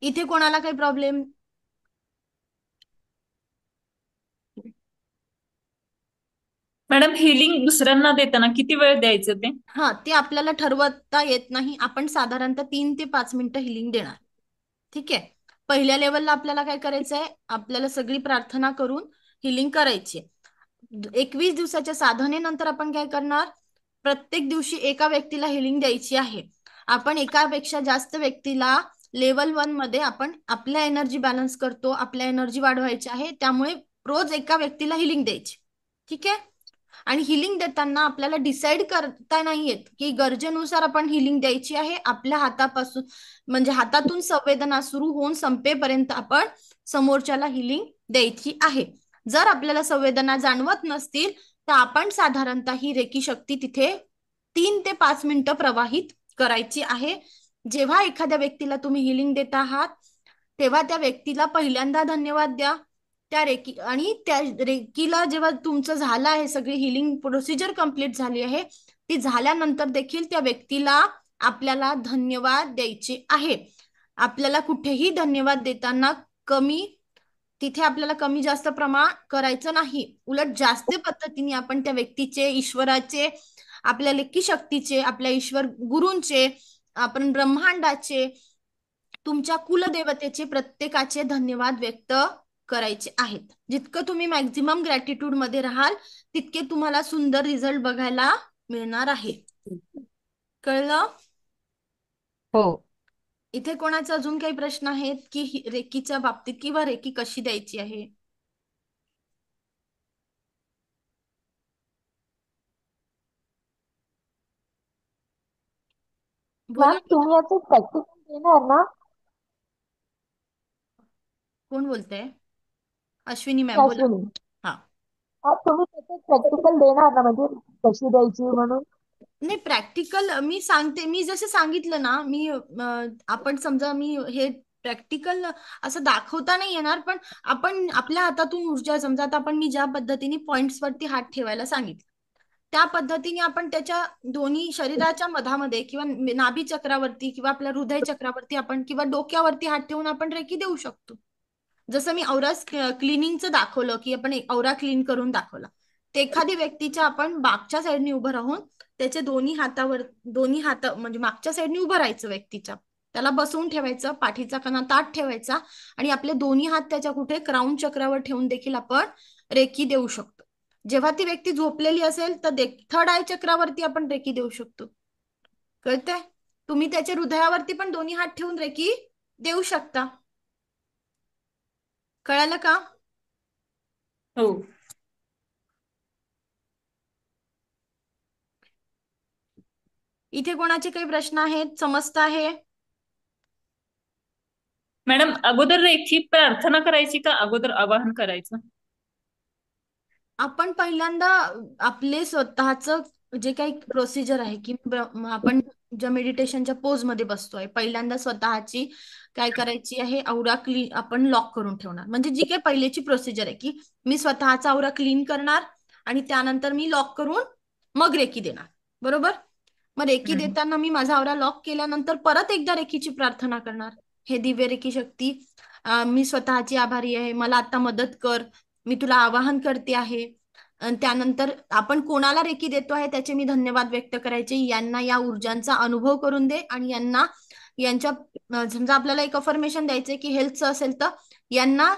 इथे कोणाला काही प्रॉब्लेम? मॅडम हिलिंग दुसऱ्यांना देताना किती वेळ द्यायचं ते? हा, ते आपल्याला ठरवता येत नाही. आपण साधारणतः 3 ते 5 मिनिटं हिलिंग देणार. ठीक आहे. पहिल्या लेवलला आपल्याला काय करायचंय, आपल्याला सगळी प्रार्थना करून हिलिंग करायची. 21 दिवसाच्या साधनेनंतर आपण काय करणार, प्रत्येक दिवशी एका व्यक्तीला हिलिंग द्यायची आहे. आपण एकापेक्षा जास्त व्यक्तीला लेवल 1 मध्ये आपण आपल्या एनर्जी बॅलन्स करतो, आपल्या एनर्जी वाढवायची आहे. त्यामुळे रोज एका व्यक्तीला हिलिंग द्यायची. ठीक आहे. आणि हिलिंग देताना आपल्याला डिसाईड करता नाही येत की गरजेनुसार आपण हिलिंग द्यायची आहे. आपल्या हातापासून म्हणजे हातातून संवेदना सुरू होऊन संपेपर्यंत आपण समोरच्याला हिलिंग द्यायची आहे. जर आपल्याला संवेदना जाणवत नसतील तर आपण साधारणतः ही रेकी शक्ती तिथे 3 ते 5 मिनिटं प्रवाहित करायची आहे. जेव्हा एखाद्या व्यक्तीला तुम्ही हिलिंग देत आहात तेव्हा त्या व्यक्तीला पहिल्यांदा धन्यवाद द्या. त्या रेकी आणि त्या रेकीला जेव्हा तुमचं झालं आहे, सगळी हिलिंग प्रोसिजर कंप्लीट झाली आहे, ती झाल्यानंतर देखील त्या व्यक्तीला आपल्याला धन्यवाद द्यायचे आहे. आपल्याला कुठेही धन्यवाद देताना तिथे आपल्याला कमी जास्त प्रमाण करायचं नाही. उलट जास्त पद्धतीने आपण त्या व्यक्तीचे, ईश्वराचे, आपल्या लेकी शक्तीचे, आपल्या ईश्वर गुरूंचे, आपण ब्रह्मांडाचे, तुमच्या कुलदेवतेचे प्रत्येकाचे धन्यवाद व्यक्त करायचे आहेत. जितकं तुम्ही मॅक्झिमम ग्रॅटिट्यूड मध्ये राहाल तितके तुम्हाला सुंदर रिझल्ट बघायला मिळणार आहे. कळलं? हो. इथे कोणाचा अजून काही प्रश्न आहेत की रेकीच्या बाबतीत, किंवा रेकी कशी द्यायची आहे? बोला. तुम्ही याचं प्रॅक्टिकल देणार ना? कोण बोलतंय? अश्विनी मॅम बोला. हा, तुम्ही त्याचं प्रॅक्टिकल देणार ना, म्हणजे कशी द्यायची म्हणून? नाही, प्रॅक्टिकल मी सांगते. मी जसं सांगितलं ना, आपण समजा मी हे प्रॅक्टिकल असं दाखवता नाही येणार, पण आपण आपल्या हातातून ऊर्जा, समजा आता मी ज्या पद्धतीने पॉइंट्स वरती हात ठेवायला सांगितलं त्या पद्धतीने आपण त्याच्या दोन्ही शरीराच्या मधामध्ये किंवा नाभी चक्रावरती किंवा आपल्या हृदय चक्रावरती आपण किंवा डोक्यावरती हात ठेवून आपण रेकी देऊ शकतो. जसं मी औरा क्लिनिंगचं दाखवलं की आपण औरा क्लीन करून दाखवला, ते एखाद्या व्यक्तीच्या आपण मागच्या साईडने उभं राहून त्याचे दोन्ही हात म्हणजे मागच्या साईडने उभं राहायचं व्यक्तीच्या, त्याला बसवून ठेवायचं, पाठीचा कणा ताठ ठेवायचा आणि आपले दोन्ही हात त्याच्या कुठे क्राऊन चक्रावर ठेवून देखील आपण रेकी देऊ शकतो. जेव्हा ती व्यक्ती झोपलेली असेल तर थर्ड आय चक्रावरती आपण रेकी देऊ शकतो. कळतंय? तुम्ही त्याच्या हृदयावरती पण दोन्ही हात ठेवून रेकी देऊ शकता. कळालं का? हो इथे कोणाचे काही प्रश्न आहेत? समजत आहे? मॅडम, अगोदर रेखी प्रार्थना करायची का अगोदर आवाहन करायचं? आपण पहिल्यांदा आपले स्वतःचं जे काही प्रोसिजर आहे की आपण ज्या मेडिटेशनच्या पोज मध्ये बसतोय, पहिल्यांदा स्वतःची काय करायची आहे, औरा क्लीन आपण लॉक करून ठेवणार. म्हणजे जी काही पहिल्याची प्रोसिजर आहे की मी स्वतःचा औरा क्लीन करणार आणि त्यानंतर मी लॉक करून मग रेकी देणार. बरोबर? मग रेकी देताना मी माझा औरा लॉक केल्यानंतर परत एकदा रेकीची प्रार्थना करणार. हे दिव्य रेकी शक्ती, मी स्वतःची आभारी आहे, मला आता मदत कर, मी तुला आवाहन करते आहे. आणि त्यानंतर आपण कोणाला रेकी देतो आहे त्याचे मी धन्यवाद व्यक्त करायचे. यांना या ऊर्जांचा अनुभव करून दे आणि यांच्या समजा आपल्याला एक अफर्मेशन द्यायचे की हेल्थचं असेल तर यांना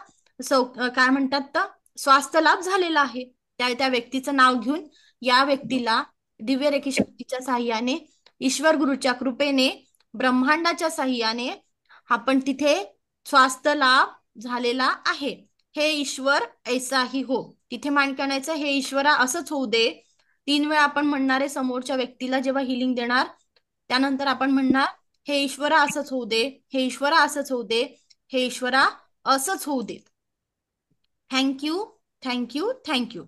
काय म्हणतात तर स्वास्थ्य लाभ झालेला आहे. त्या व्यक्तीचं नाव घेऊन या व्यक्तीला दिव्य रेकी शक्तीच्या साह्याने, ईश्वर गुरुच्या कृपेने, ब्रह्मांडाच्या साह्याने आपण तिथे स्वास्थ्य लाभ झालेला आहे. हे ईश्वर ऐसाही हो. तिथे मानकणाचं हे ईश्वरा असंच होऊ दे. 3 वेळा आपण म्हणणारे समोरच्या व्यक्तीला जेव्हा हिलिंग देणार त्यानंतर आपण म्हणणार हे ईश्वरा असंच होऊ दे, हे ईश्वरा असंच होऊ दे, हे ईश्वरा असंच होऊ दे. Thank you, thank you, thank you.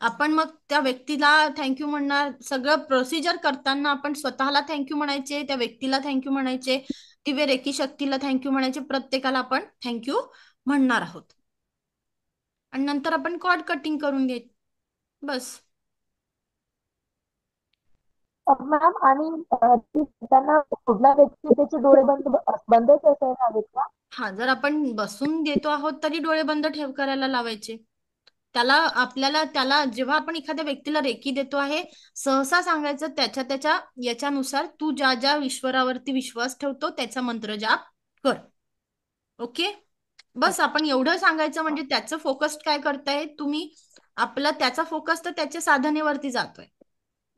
आपण मग त्या व्यक्तीला थँक्यू म्हणणार. सगळं प्रोसिजर करताना आपण स्वतःला थँक्यू म्हणायचे, त्या व्यक्तीला थँक्यू म्हणायचे, दिव्य रेकी शक्तीला थँक्यू म्हणायचे, प्रत्येकाला आपण थँक्यू म्हणणार आहोत. आणि नंतर आपण कॉर्ड कटिंग करून घेत बस. मॅम, आणि त्यांना कुठला व्यक्ती त्याचे डोळे बंदच असायला हवेत का? हा, जर आपण बसून देतो आहोत तरी डोळे बंद करायला लावायचे. त्याला जेव्हा आपण एखाद्या व्यक्तीला रेकी देतो आहे, सहसा सांगायचं त्याच्या याच्यानुसार तू ज्या ज्या ईश्वरावरती विश्वास ठेवतो त्याचा मंत्र जाप कर. ओके, बस आपण एवढं सांगायचं, म्हणजे त्याचं फोकस काय करताय तुम्ही, आपला त्याचा फोकस तर त्याच्या साधनेवरती जातोय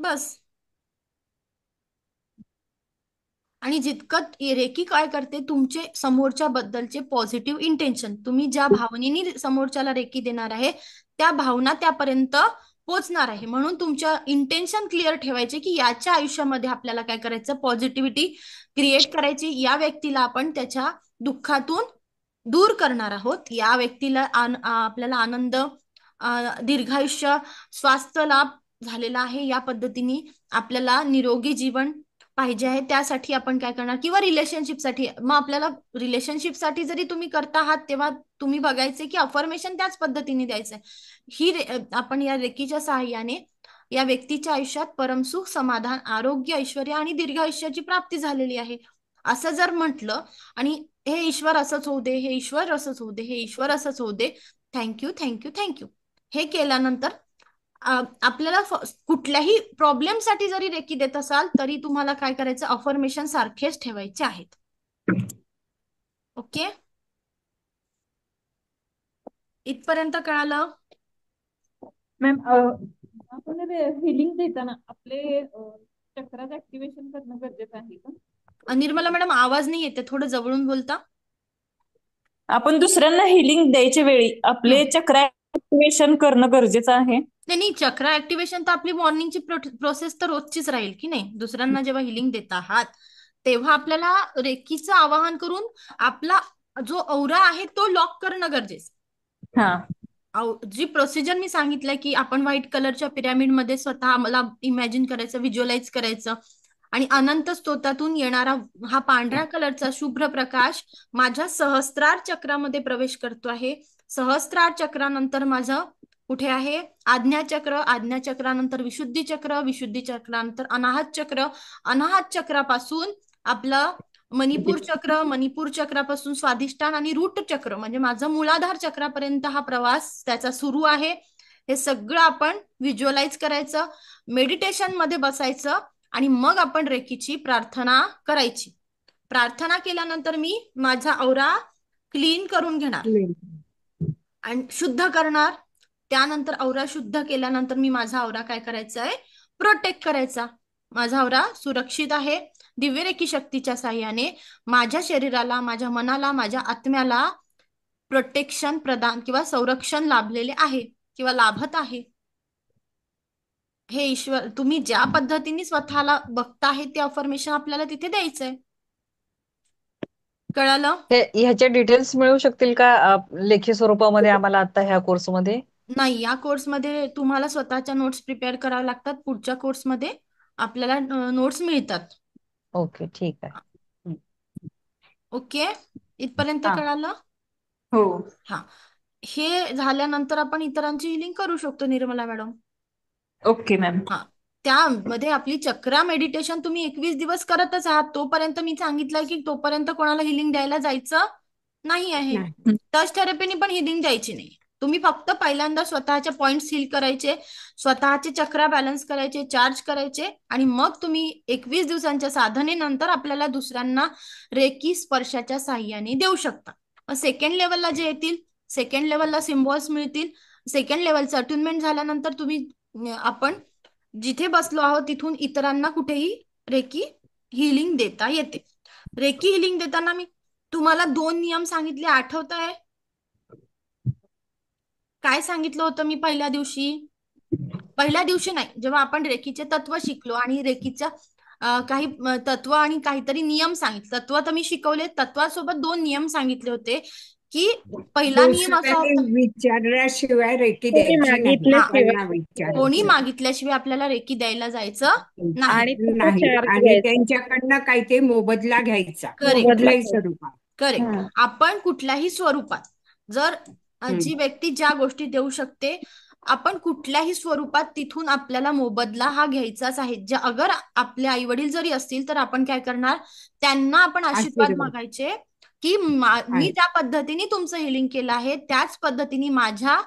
बस. आणि जितकं रेकी काय करते, तुमचे समोरच्या बद्दलचे पॉझिटिव्ह इंटेन्शन, तुम्ही ज्या भावनेने समोरच्याला रेकी देणार आहे त्या भावना त्यापर्यंत पोहोचणार आहे. म्हणून तुमच्या इंटेन्शन क्लिअर ठेवायचे की याच्या आयुष्यामध्ये आपल्याला काय करायचं, पॉझिटिव्हिटी क्रिएट करायची. या व्यक्तीला आपण त्याच्या दुःखातून दूर करणार आहोत. या व्यक्तीला आपल्याला आनंद, दीर्घायुष्य, स्वास्थ्य लाभ झालेला आहे. या पद्धतीने आपल्याला निरोगी जीवन पाहिजे आहे. त्यासाठी आपण काय करणार, किंवा रिलेशनशिपसाठी, मग आपल्याला रिलेशनशिपसाठी जरी तुम्ही करता आहात तेव्हा तुम्ही बघायचे की अफर्मेशन त्याच पद्धतीने द्यायचंय. आपण या रेकीच्या सहाय्याने या व्यक्तीच्या आयुष्यात परमसुख, समाधान, आरोग्य, ऐश्वर्य आणि दीर्घायुष्याची प्राप्ती झालेली आहे असं जर म्हटलं, आणि हे ईश्वर असंच होऊ दे, हे ईश्वर असंच होऊ दे, हे ईश्वर असंच होऊ दे, थँक्यू थँक्यू थँक्यू, हे केल्यानंतर आपल्याला कुठल्याही प्रॉब्लेमसाठी जरी रेकी देत असाल तरी तुम्हाला काय करायचं, अफर्मेशन सारखेच ठेवायचे आहेत. ओके, इथपर्यंत कळालं मॅम? आपण हिलिंग देताना आपले चक्राचं ऍक्टिव्हेशन करणं गरजेचं आहे का? निर्मला मॅडम, आवाज नाही येते, थोडं जवळून बोलता. आपण दुसऱ्यांना हिलिंग द्यायच्या वेळी आपले चक्र ऍक्टिव्हेशन करणं गरजेचं आहे. नाही, चक्र ऍक्टिव्हेशन तर आपली मॉर्निंगची प्रोसेस तर रोजचीच राहील की नाही. दुसऱ्यांना जेव्हा हिलिंग देत आहात तेव्हा आपल्याला रेकीचं आवाहन करून आपला जो औरा आहे तो लॉक करणं गरजेचं. जी प्रोसिजर मी सांगितलंय की आपण व्हाईट कलरच्या पिरॅमिड मध्ये स्वतः मला इमॅजिन करायचं, व्हिज्युअलाइज करायचं, आणि अनंत स्तोत्रातून येणारा हा पांढऱ्या कलरचा शुभ्र प्रकाश माझ्या सहस्त्रार चक्रामध्ये प्रवेश करतो आहे. सहस्त्रार चक्रानंतर माझं कुठे आहे, आज्ञाचक्र, आज्ञाचक्रानंतर विशुद्धी चक्र, विशुद्धी चक्रानंतर अनाहत चक्र, अनाहत चक्रापासून आपलं मणिपूर चक्र, मणिपूर चक्रापासून स्वाधिष्ठान आणि रूट चक्र म्हणजे माझं मूलाधार चक्रापर्यंत हा प्रवास त्याचा सुरू आहे. हे सगळं आपण व्हिज्युअलाइज करायचं, मेडिटेशन मध्ये बसायचं, आणि मग आपण रेकीची प्रार्थना करायची. प्रार्थना केल्यानंतर मी माझा औरा क्लीन करून घेणार आणि शुद्ध करणार. त्यानंतर औरा शुद्ध केल्यानंतर मी माझा औरा काय करायचा आहे, प्रोटेक्ट करायचा. माझा औरा सुरक्षित आहे. दिव्य रेकी शक्तीच्या साह्याने माझ्या शरीराला, माझ्या मनाला, माझ्या आत्म्याला प्रोटेक्शन प्रदान किंवा संरक्षण लाभलेले आहे किंवा लाभत आहे. हे ईश्वर, तुम्ही ज्या पद्धतीने स्वतःला बघताय ते अफर्मेशन आपल्याला तिथे द्यायचंय. कळालं? ह्याचे डिटेल्स मिळू शकतील का लेखी स्वरूपामध्ये आम्हाला आता ह्या कोर्समध्ये? नाही, या कोर्समध्ये तुम्हाला स्वतःच्या नोट्स प्रिपेअर कराव्या लागतात. पुढच्या कोर्समध्ये आपल्याला नोट्स मिळतात. ओके, ठीक आहे. ओके, इथपर्यंत कळालं? हो. हा, हे झाल्यानंतर आपण इतरांची हिलिंग करू शकतो निर्मला मॅडम. Okay ma'am. हा, त्यामध्ये आपली चक्रा मेडिटेशन तुम्ही 21 दिवस करतच आहात. तोपर्यंत मी सांगितलंय की तोपर्यंत कोणाला हिलिंग द्यायला जायचं नाही आहे. टच थेरपीने पण हिलिंग द्यायची नाही. तुम्ही फक्त पहिल्यांदा स्वतःचे पॉइंट्स हील करायचे, स्वतःचे चक्रा बॅलन्स करायचे, चार्ज करायचे, आणि मग तुम्ही 21 दिवसांच्या साधनेनंतर आपल्याला दुसऱ्यांना रेकी स्पर्शाच्या साह्याने देऊ शकता. सेकंड लेवलला जे येतील, सेकंड लेवलला सिम्बॉल्स मिळतील. सेकंड लेवलचं अट्युनमेंट झाल्यानंतर तुम्ही आपण जिथे बसलो आहोत तिथून इतरांना कुठेही रेकी हिलिंग देता येते. रेकी हिलिंग देताना मी तुम्हाला 2 नियम सांगितले, आठवत आहे? काय सांगितलं होतं मी पहिल्या दिवशी नाही, जेव्हा आपण रेकीचे तत्व शिकलो आणि रेकीच्या काही तत्व आणि काहीतरी नियम सांगितले. तत्व तर मी शिकवले, तत्वासोबत 2 नियम सांगितले होते की पहिला नियम असा होता, विचारल्याशिवाय रेकी द्यायची नाही. कोणी मागितल्याशिवाय आपल्याला रेकी द्यायला जायचं नाही, आणि त्यांच्याकडनं काही ते मोबदला घ्यायचा, कुठल्याही स्वरूपात. करेक्ट. आपण कुठल्याही स्वरूपात, जर जी व्यक्ती ज्या गोष्टी देऊ शकते, आपण कुठल्याही स्वरूपात तिथून आपल्याला मोबदला हा घ्यायचाच आहे. अगर आपले आई वडील जरी असतील तर आपण काय करणार, त्यांना आपण आशीर्वाद मागायचे की मी ज्या पद्धतीने तुमचं हिलिंग केलं आहे त्याच पद्धतीने माझ्या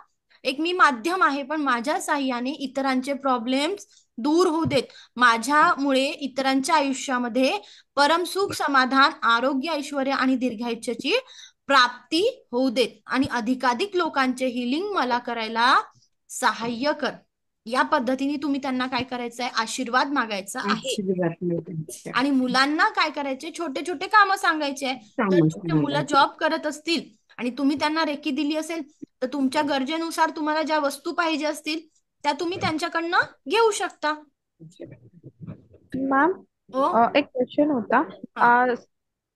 एक मी माध्यम आहे, पण माझ्या साह्याने इतरांचे प्रॉब्लेम्स दूर होऊ देत. माझ्यामुळे इतरांच्या आयुष्यामध्ये परमसुख, समाधान, आरोग्य, ऐश्वर्य आणि दीर्घायुष्याची प्राप्ती होऊ देत आणि अधिकाधिक लोकांचे हिलिंग मला करायला सहाय्य कर. या पद्धतीने तुम्ही त्यांना काय करायचंय, आशीर्वाद मागायचा आहे. आणि मुलांना काय करायचे, छोटे छोटे कामं सांगायचे. तर तुमचे मुलं जॉब करत असतील आणि तुम्ही त्यांना रेकी दिली असेल, तर तुमच्या गरजेनुसार तुम्हाला ज्या वस्तू पाहिजे असतील त्या तुम्ही त्यांच्याकडनं घेऊ शकता. मॅम, हो, एक क्वेश्चन होता.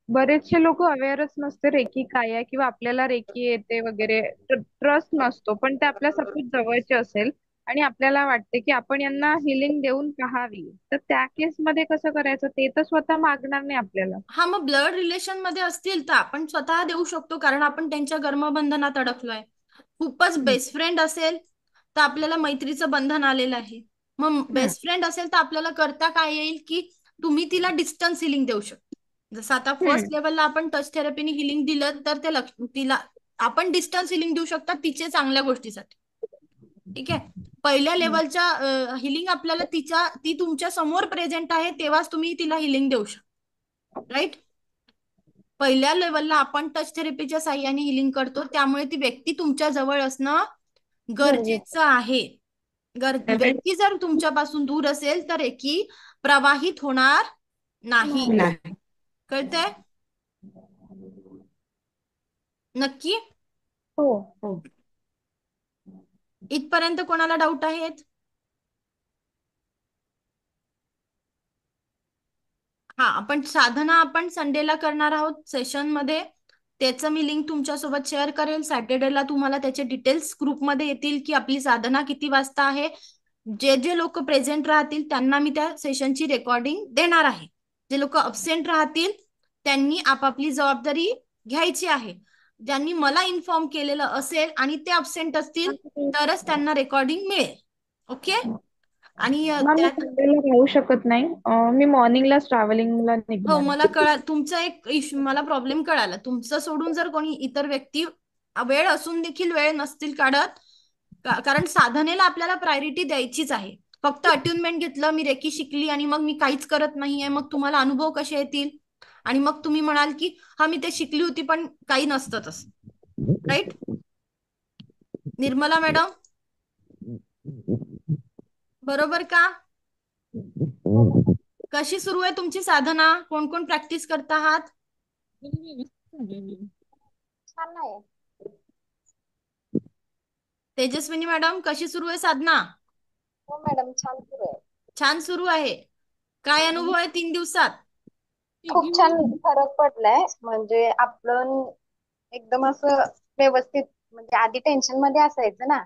बरेचसे लोक अवेअरच नसते रेकी काय आहे, किंवा आपल्याला रेकी येते वगैरे, ट्रस्ट नसतो. पण ते आपल्या सपोज जवळचे असेल आणि आपल्याला वाटते की आपण यांना हिलिंग देऊन पाहावी, तर त्या केस मध्ये कसं करायचं? ते तर स्वतः मागणार नाही आपल्याला. हा, मग ब्लड रिलेशन मध्ये असतील तर आपण स्वतः देऊ शकतो, कारण आपण त्यांच्या कर्मबंधनात अडकलोय. खूपच बेस्ट फ्रेंड असेल तर आपल्याला मैत्रीचं बंधन आलेलं आहे. मग बेस्ट फ्रेंड असेल तर आपल्याला करता काय येईल की तुम्ही तिला डिस्टन्स हिलिंग देऊ शकता. जसं आता फर्स्ट लेवलला आपण टच थेरपीने हिलिंग दिलं, तर ते तिला आपण डिस्टन्स हिलिंग देऊ शकता तिचे चांगल्या गोष्टीसाठी. ठीक आहे. पहिल्या लेवलच्या हिलिंग आपल्याला ती तुमच्या समोर प्रेझेंट आहे तेव्हाच तुम्ही तिला हिलिंग देऊ शकता. राईट. पहिल्या लेवलला आपण टच थेरपीच्या साह्याने हिलिंग करतो, त्यामुळे ती व्यक्ती तुमच्या जवळ असणं गरजेचं आहे. व्यक्ती जर तुमच्यापासून दूर असेल तर रेकी प्रवाहित होणार नाही. कळतंय? नक्की? हो. इथपर्यंत कोणाला डाऊट आहेत? हा, आपण साधना आपण संडेला करणार आहोत सेशन मध्ये. त्याचं मी लिंक तुमच्यासोबत शेअर करेल. सॅटर्डेला तुम्हाला त्याचे डिटेल्स ग्रुपमध्ये येतील की आपली साधना किती वाजता आहे. जे जे लोक प्रेझेंट राहतील त्यांना मी त्या सेशनची रेकॉर्डिंग देणार आहे. जे लोक अब्सेंट राहतील त्यांनी आपापली जबाबदारी घ्यायची आहे. ज्यांनी मला इन्फॉर्म केलेलं असेल आणि ते अब्सेंट असतील तरच त्यांना रेकॉर्डिंग मिळेल. ओके. आणि संडेला राहू शकत नाही, मी मॉर्निंगलाच ट्रॅव्हलिंगला हो, निघणार. मला तुमचा एक इश्यू, मला प्रॉब्लेम कळाला. तुमचं सोडून जर कोणी इतर व्यक्ती वेळ असून देखील वेळ नसतील काढत, कारण साधनेला आपल्याला प्रायोरिटी द्यायचीच आहे. फक्त अट्युनमेंट घेतलं, मी रेकी शिकली आणि मग मी काहीच करत नाहीये, मग तुम्हाला अनुभव कसे येतील आणि मग तुम्ही म्हणाल की हा मी ते शिकली होती पण काही नसतं तसं. राईट. निर्मला मॅडम, बरोबर का? कशी सुरू आहे तुमची साधना? कोण कोण प्रॅक्टिस करत आहात? छान आहे. तेजस्विनी मॅडम, कशी सुरू आहे साधना? हो मॅडम, छान सुरू आहे. छान सुरू आहे. काय अनुभव आहे 3 दिवसात? खूप छान फरक पडलाय. म्हणजे आपण एकदम असं व्यवस्थित, म्हणजे आधी टेन्शन मध्ये असायचं ना,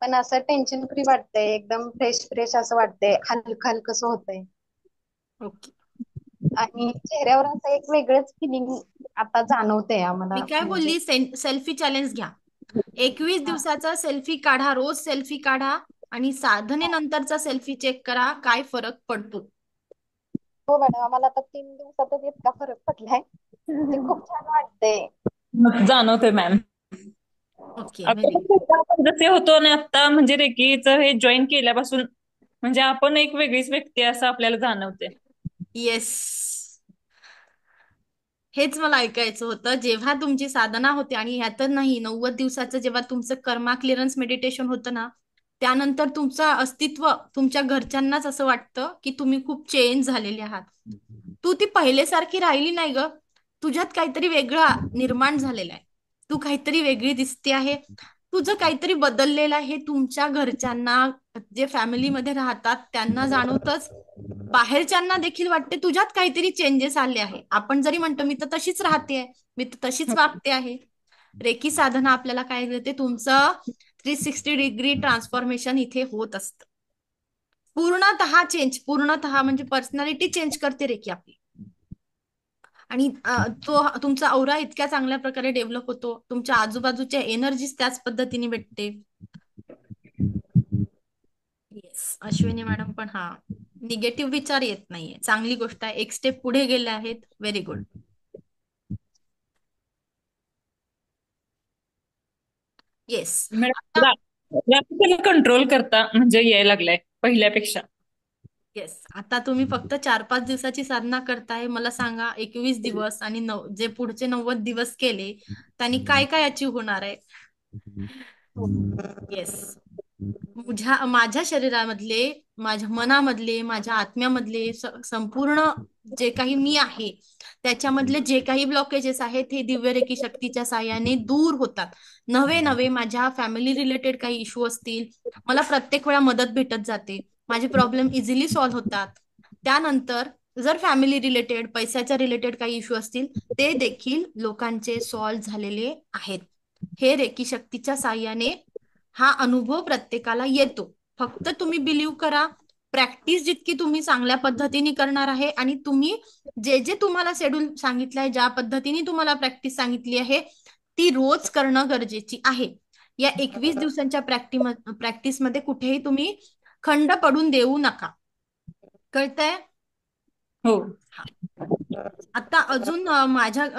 पण असं टेन्शन फ्री वाटतंय, एकदम फ्रेश फ्रेश असं वाटतंय, हलकं हलकं होतंय. ओके. आणि चेहऱ्यावर असं एक वेगळंच फिलिंग आता जाणवतंय आम्हाला. मी काय बोलली, सेल्फी चॅलेंज घ्या. 21 दिवसाचा सेल्फी काढा, रोज सेल्फी काढा आणि साधनेनंतरचा सेल्फी चेक करा, काय फरक पडतो. हो मॅडम, आम्हाला आता 3 दिवसातच इतका फरक पडलाय, ते खूप छान वाटतंय. जाणवतोय मॅम. ओके. आपण जसे होतो ना आता, म्हणजे रेकीचं हे जॉईन केल्यापासून म्हणजे आपण एक वेगळीच व्यक्ती असं आपल्याला जाणवते. येस, हेच मला ऐकायचं होतं. जेव्हा तुमची साधना होते आणि ह्यात नाही 90 दिवसाचं जेव्हा तुमचं कर्मा क्लिअरन्स मेडिटेशन होतं ना, त्यानंतर तुमचं अस्तित्व तुमच्या घरच्यांनाच असं वाटतं की तुम्ही खूप चेंज झालेले आहात. तू ती पहिलेसारखी राहिली नाही ग, तुझ्यात काहीतरी वेगळा निर्माण झालेला आहे. तू काहीतरी वेगळी दिसते आहे, तुझं काहीतरी बदललेलं आहे. तुमच्या घरच्यांना, जे फॅमिलीमध्ये राहतात त्यांना जाणवतच, बाहेरच्यांना देखील वाटते तुझ्यात काहीतरी चेंजेस आले आहे. आपण जरी म्हणतो मी तर तशीच राहते, मी तर तशीच वागते आहे. रेकी साधना आपल्याला काय देते, तुमचं 360 डिग्री ट्रान्सफॉर्मेशन इथे होत असतं. पूर्णतः चेंज, पूर्णतः म्हणजे पर्सनॅलिटी चेंज करते रेकी आपली. आणि तो तुमचा औरा इतक्या चांगल्या प्रकारे डेव्हलप होतो, तुमच्या आजूबाजूच्या एनर्जीज त्याच पद्धतीने भेटते. येस, अश्विनी मॅडम पण हा निगेटिव्ह विचार येत नाहीये, चांगली गोष्ट आहे. एक स्टेप पुढे गेले आहेत, व्हेरी गुड. येस. कंट्रोल करता म्हणजे यायला लागलाय पहिल्यापेक्षा. येस, आता तुम्ही फक्त 4-5 दिवसाची साधना करताय. मला सांगा 21 दिवस आणि जे पुढचे 90 दिवस केले त्यांनी काय काय अचीव्ह होणार आहे. येस, माझ्या शरीरामधले, माझ्या मनामधले, माझ्या आत्म्यामधले संपूर्ण जे काही मी आहे त्याच्यामधले जे काही ब्लॉकेजेस आहेत हे दिव्य रेकी शक्तीच्या साहाय्याने दूर होतात. नवे माझ्या फॅमिली रिलेटेड काही इश्यू असतील, मला प्रत्येक वेळा मदत भेटत जाते. माझे प्रॉब्लेम इझिली सॉल्व्ह होतात. त्यानंतर जर फॅमिली रिलेटेड, पैशाच्या रिलेटेड काही इश्यू असतील ते देखील लोकांचे सॉल्व्ह झालेले आहेत. हे रेकी शक्तीच्या साहाय्याने हा अनुभव प्रत्येकाला येतो. फक्त तुम्ही बिलीव्ह करा. प्रॅक्टिस जितकी तुम्ही चांगल्या पद्धतीने करणार आहे आणि तुम्ही जे तुम्हाला शेड्यूल सांगितलंय, ज्या पद्धतीने तुम्हाला प्रॅक्टिस सांगितली आहे ती रोज करणं गरजेची आहे. या 21 दिवसांच्या प्रॅक्टिसमध्ये कुठेही तुम्ही खंड पडून देऊ नका. कळतंय? हो. आता अजून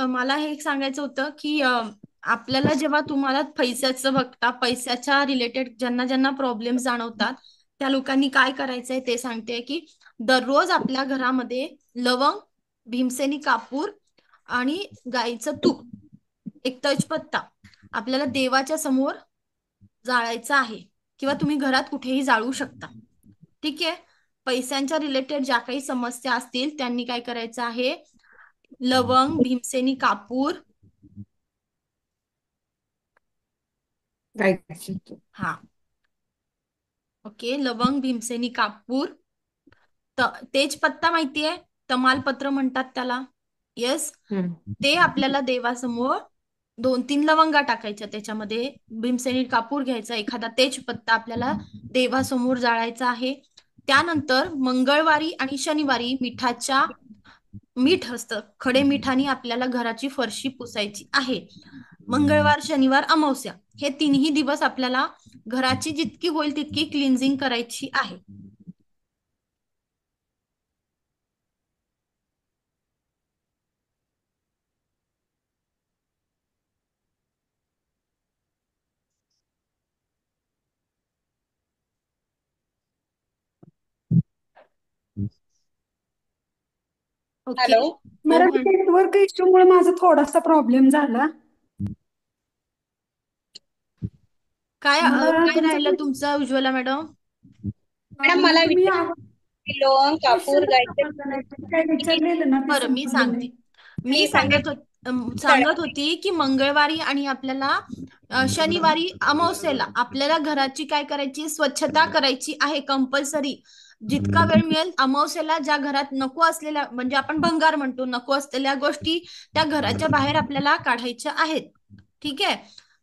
मला हे सांगायचं होतं की आपल्याला जेव्हा तुम्हाला पैशाचं बघता, पैशाच्या रिलेटेड ज्यांना ज्यांना प्रॉब्लेम जाणवतात त्या लोकांनी काय करायचंय ते सांगते की दररोज आपल्या घरामध्ये लवंग, भीमसेनी कापूर आणि गाईचं तूप, एक तेजपत्ता आपल्याला देवाच्या समोर जाळायचा आहे किंवा तुम्ही घरात कुठेही जाळू शकता. ठीक आहे. पैशांच्या रिलेटेड ज्या काही समस्या असतील त्यांनी काय करायचं आहे, लवंग, भीमसेनी कापूर, हा ओके, लवंग, भीमसेनी कापूर, तेजपत्ता माहितीये, तमालपत्र म्हणतात त्याला. येस, ते आपल्याला देवासमोर 2-3 लवंगा टाकायच्या, त्याच्यामध्ये भीमसेनी कापूर घ्यायचा, एखादा तेजपत्ता आपल्याला देवासमोर जाळायचा आहे. त्यानंतर मंगळवारी आणि शनिवारी मीठ असतं, खडे मिठाने आपल्याला घराची फरशी पुसायची आहे. मंगळवार, शनिवार, अमावस्या हे 3ही दिवस आपल्याला घराची जितकी होईल तितकी क्लिन्झिंग करायची आहे. ओके. हॅलो. मॅडम, नेटवर्क इश्यूमुळे माझा थोडासा प्रॉब्लेम झाला. काय राहिलं तुमचं उज्ज्वला मॅडम? मॅडम मला तुम्ही लवंग, कापूर, काय विचारलेलं ना ते बरं, मी सांगते. मी आणि सांगत होती की मंगळवारी आणि आपल्याला शनिवारी अमावस्येला आपल्याला घराची काय करायची, स्वच्छता करायची आहे कंपल्सरी. जितका वेळ मिळेल अमावस्येला ज्या घरात नको असलेल्या, म्हणजे आपण भंगार म्हणतो, नको असलेल्या गोष्टी त्या घराच्या बाहेर आपल्याला काढायच्या आहेत. ठीक आहे.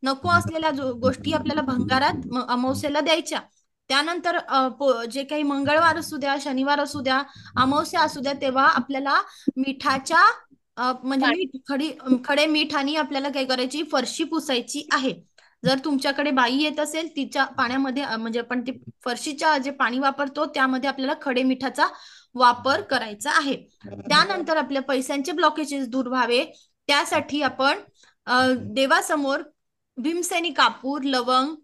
नको असलेल्या गोष्टी आपल्याला भंगारात अमावस्येला द्यायच्या. त्यानंतर जे काही मंगळवार असू द्या, शनिवार असू द्या, अमावस्या असू द्या, तेव्हा आपल्याला मिठाच्या म्हणजे खडे मीठ आणि आपल्याला काय करायची, फरशी पुसायची आहे. जर तुमच्याकडे बाई येत असेल तिच्या पाण्यामध्ये, म्हणजे आपण ते फरशीच्या जे पाणी वापरतो त्यामध्ये आपल्याला खडे मिठाचा वापर करायचा आहे. त्यानंतर आपल्या पैशांचे ब्लॉकेजेस दूर व्हावे त्यासाठी आपण देवासमोर भीमसेनी कापूर, लवंग,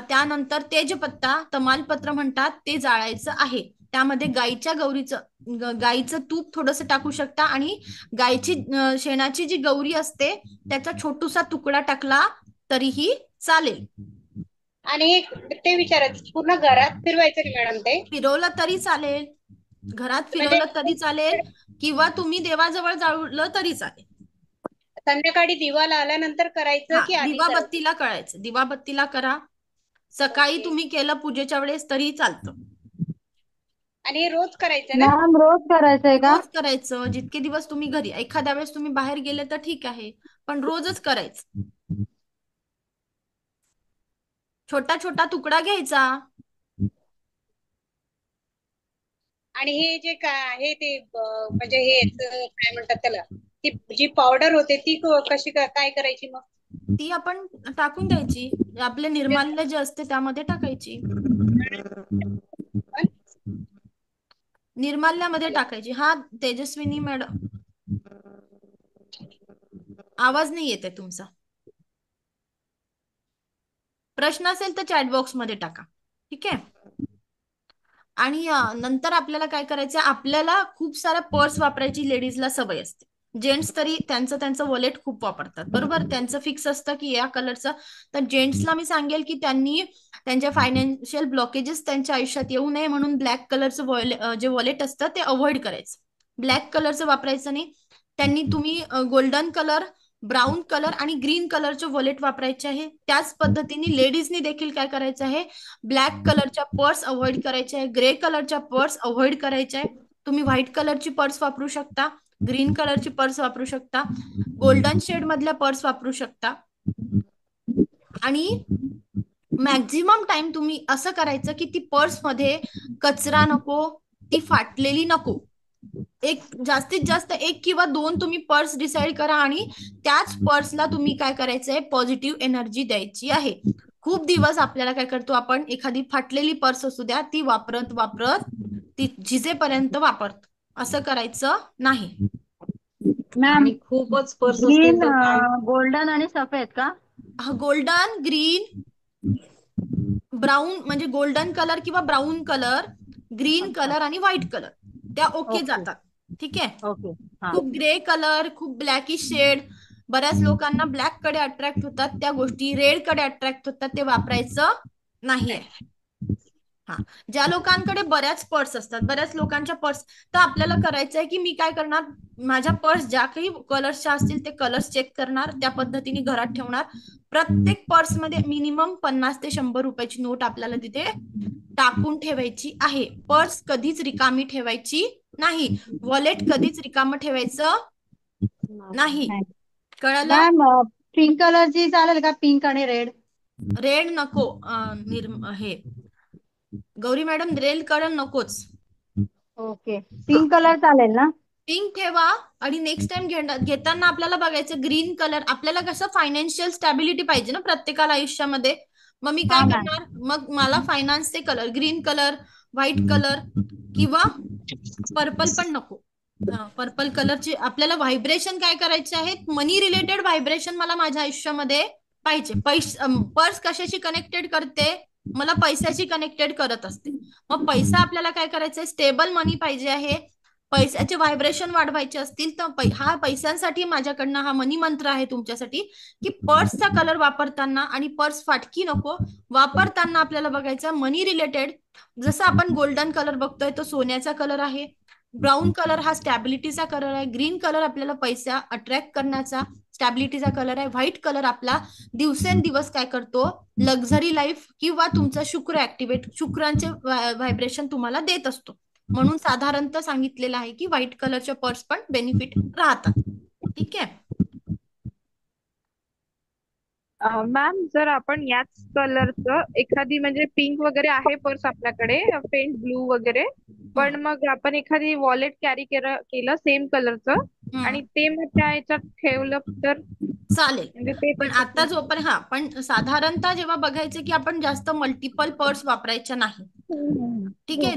त्यानंतर तेजपत्ता, तमालपत्र म्हणतात ते जाळायचं आहे. त्यामध्ये गाईचं तूप थोडस टाकू शकता आणि गायची शेणाची जी गौरी असते त्याचा छोटूसा तुकडा टाकला तरीही चालेल. आणि ते विचारायचं, पूर्ण घरात फिरवायचं की मॅडम? ते फिरवलं तरी चालेल, घरात फिरवलं तरी चालेल, किंवा तुम्ही देवाजवळ जाळलं तरी चालेल. संध्याकाळी दिवा लावल्यानंतर करायचं की दिवाबत्तीला करायचं? दिवाबत्तीला करा. सकाळी तुम्ही केलं पूजेच्या वेळेस तरी चालतं. आणि रोज करायचं ना? मॅम रोज करायचंय का? रोज करायचं. जितके दिवस तुम्ही घरी, एखाद्या वेळेस तुम्ही बाहेर गेले तर ठीक आहे, पण रोजच करायचं. छोटा छोटा तुकडा घ्यायचा. आणि हे जे आहे ते म्हणजे हे काय म्हणतात त्याला, ती जी पावडर होते ती कशी काय करायची मग? ती आपण टाकून द्यायची, आपले निर्माल्य जे असते त्यामध्ये टाकायची, निर्माल्यामध्ये टाकायची. हा तेजस्विनी मॅडम, आवाज नाही येते तुमचा. प्रश्न असेल तर चॅट बॉक्समध्ये टाका. ठीक आहे. आणि नंतर आपल्याला काय करायचं, आपल्याला खूप साऱ्या पर्स वापरायची लेडीजला सवय असते. जेंट्स तरी त्यांचं त्यांचं वॉलेट खूप वापरतात, बरोबर. त्यांचं फिक्स असतं की या कलरचं. तर जेंट्सला मी सांगेल की त्यांनी त्यांच्या फायनान्शियल ब्लॉकेजेस त्यांच्या आयुष्यात येऊ नये म्हणून ब्लॅक कलरचं जे वॉलेट असतं ते अवॉइड करायचं. ब्लॅक कलरचं वापरायचं नाही. त्यांनी तुम्ही गोल्डन कलर, ब्राऊन कलर आणि ग्रीन कलरचे वॉलेट वापरायचे आहे. त्याच पद्धतीने लेडीजनी देखील काय करायचं आहे, ब्लॅक कलरच्या पर्स अवॉइड करायच्या आहे, ग्रे कलरच्या पर्स अवॉइड करायच्या आहे. तुम्ही व्हाईट कलरची पर्स वापरू शकता, ग्रीन कलरची पर्स वापरू शकता, गोल्डन शेड मधल्या पर्स वापरू शकता. आणि मॅक्झिमम टाइम तुम्ही असं करायचं की ती पर्स मध्ये कचरा नको, ती फाटलेली नको. एक जास्तीत जास्त 1 किंवा 2 तुम्ही पर्स डिसाईड करा आणि त्याच पर्सला तुम्ही काय करायचंय, पॉझिटिव्ह एनर्जी द्यायची आहे. खूप दिवस आपल्याला काय करतो आपण, एखादी फाटलेली पर्स असू द्या ती वापरत वापरत ती झिजेपर्यंत वापरतो. असं करायचं नाही. मॅम खूपच पर्स ग्रीन, असतील तर काय? गोल्डन आणि सफेद का? गोल्डन, ग्रीन, ब्राऊन म्हणजे गोल्डन कलर किंवा ब्राऊन कलर, ग्रीन कलर आणि व्हाईट कलर त्या ओके जातात. ठीक आहे. ओके. खूप ग्रे कलर, खूप ब्लॅकिश शेड, बऱ्याच लोकांना ब्लॅक कडे अट्रॅक्ट होतात त्या गोष्टी, रेड कडे अट्रॅक्ट होतात, ते वापरायचं नाहीये. हा, ज्या लोकांकडे बऱ्याच पर्स असतात, बऱ्याच लोकांच्या पर्स, तर आपल्याला करायचंय की मी काय करणार, माझ्या पर्स ज्या काही कलर्सच्या असतील ते कलर्स चेक करणार, त्या पद्धतीने घरात ठेवणार. प्रत्येक पर्समध्ये मिनिमम 50 ते 100 रुपयाची नोट आपल्याला तिथे टाकून ठेवायची आहे. पर्स कधीच रिकामी ठेवायची नाही. वॉलेट कधीच रिकामं ठेवायचं नाही. कळलं? मॅम पिंक कलरची चालेल का? पिंक आणि रेड. रेड नको. हे गौरी मॅडम, रेड कलर नकोच. ओके. पिंक कलर चालेल ना? पिंक ठेवा. आणि नेक्स्ट टाइम घेताना आपल्याला बघायचं ग्रीन कलर. आपल्याला कसं फायनान्शियल स्टॅबिलिटी पाहिजे ना प्रत्येकाला आयुष्यामध्ये. मग मी काय हा मॅम. करणार, मग मला फायनान्सचे colour green colour, white colour किंवा पर्पल पण नको. पर्पल कलरची आपल्याला व्हायब्रेशन काय करायचे आहेत, मनी रिलेटेड व्हायब्रेशन मला माझ्या आयुष्यामध्ये पाहिजे. पर्स कशाशी कनेक्टेड करते, मला पैशाची कनेक्टेड करत असते. मग पैसा आपल्याला काय करायचंय, स्टेबल मनी पाहिजे आहे. पैशाचे व्हायब्रेशन वाढवायचे असतील तर हा पैशांसाठी माझ्याकडनं हा मनी मंत्र आहे तुमच्यासाठी, की पर्सचा कलर वापरताना, आणि पर्स फाटकी नको वापरताना, आपल्याला बघायचं मनी रिलेटेड. जसं आपण गोल्डन कलर बघतोय तो सोन्याचा कलर आहे, ब्राऊन कलर हा स्टॅबिलिटीचा कलर आहे, ग्रीन कलर आपल्याला पैसा अट्रॅक्ट करण्याचा स्टॅबिलिटीचा कलर आहे, व्हाईट कलर आपला दिवसेंदिवस काय करतो, लक्झरी लाईफ किंवा तुमचा शुक्र ऍक्टिव्हेट, शुक्रांचे व्हायब्रेशन तुम्हाला देत असतो. म्हणून साधारणतः सांगितलेलं आहे की व्हाईट कलरच्या पर्स पण बेनिफिट राहतात. ठीक आहे. मॅम जर आपण याच कलरचं एखादी म्हणजे पिंक वगैरे आहे पर्स आपल्याकडे, फेंट ब्लू वगैरे, पण मग आपण एखादी वॉलेट कॅरी केलं सेम कलरचं आणि ते मग त्या याच्यात ठेवलं तर चालेल. म्हणजे ते पण आता जो पण साधारणतः जेव्हा बघायचं की आपण जास्त मल्टिपल पर्स वापरायच्या नाही. ठीक आहे.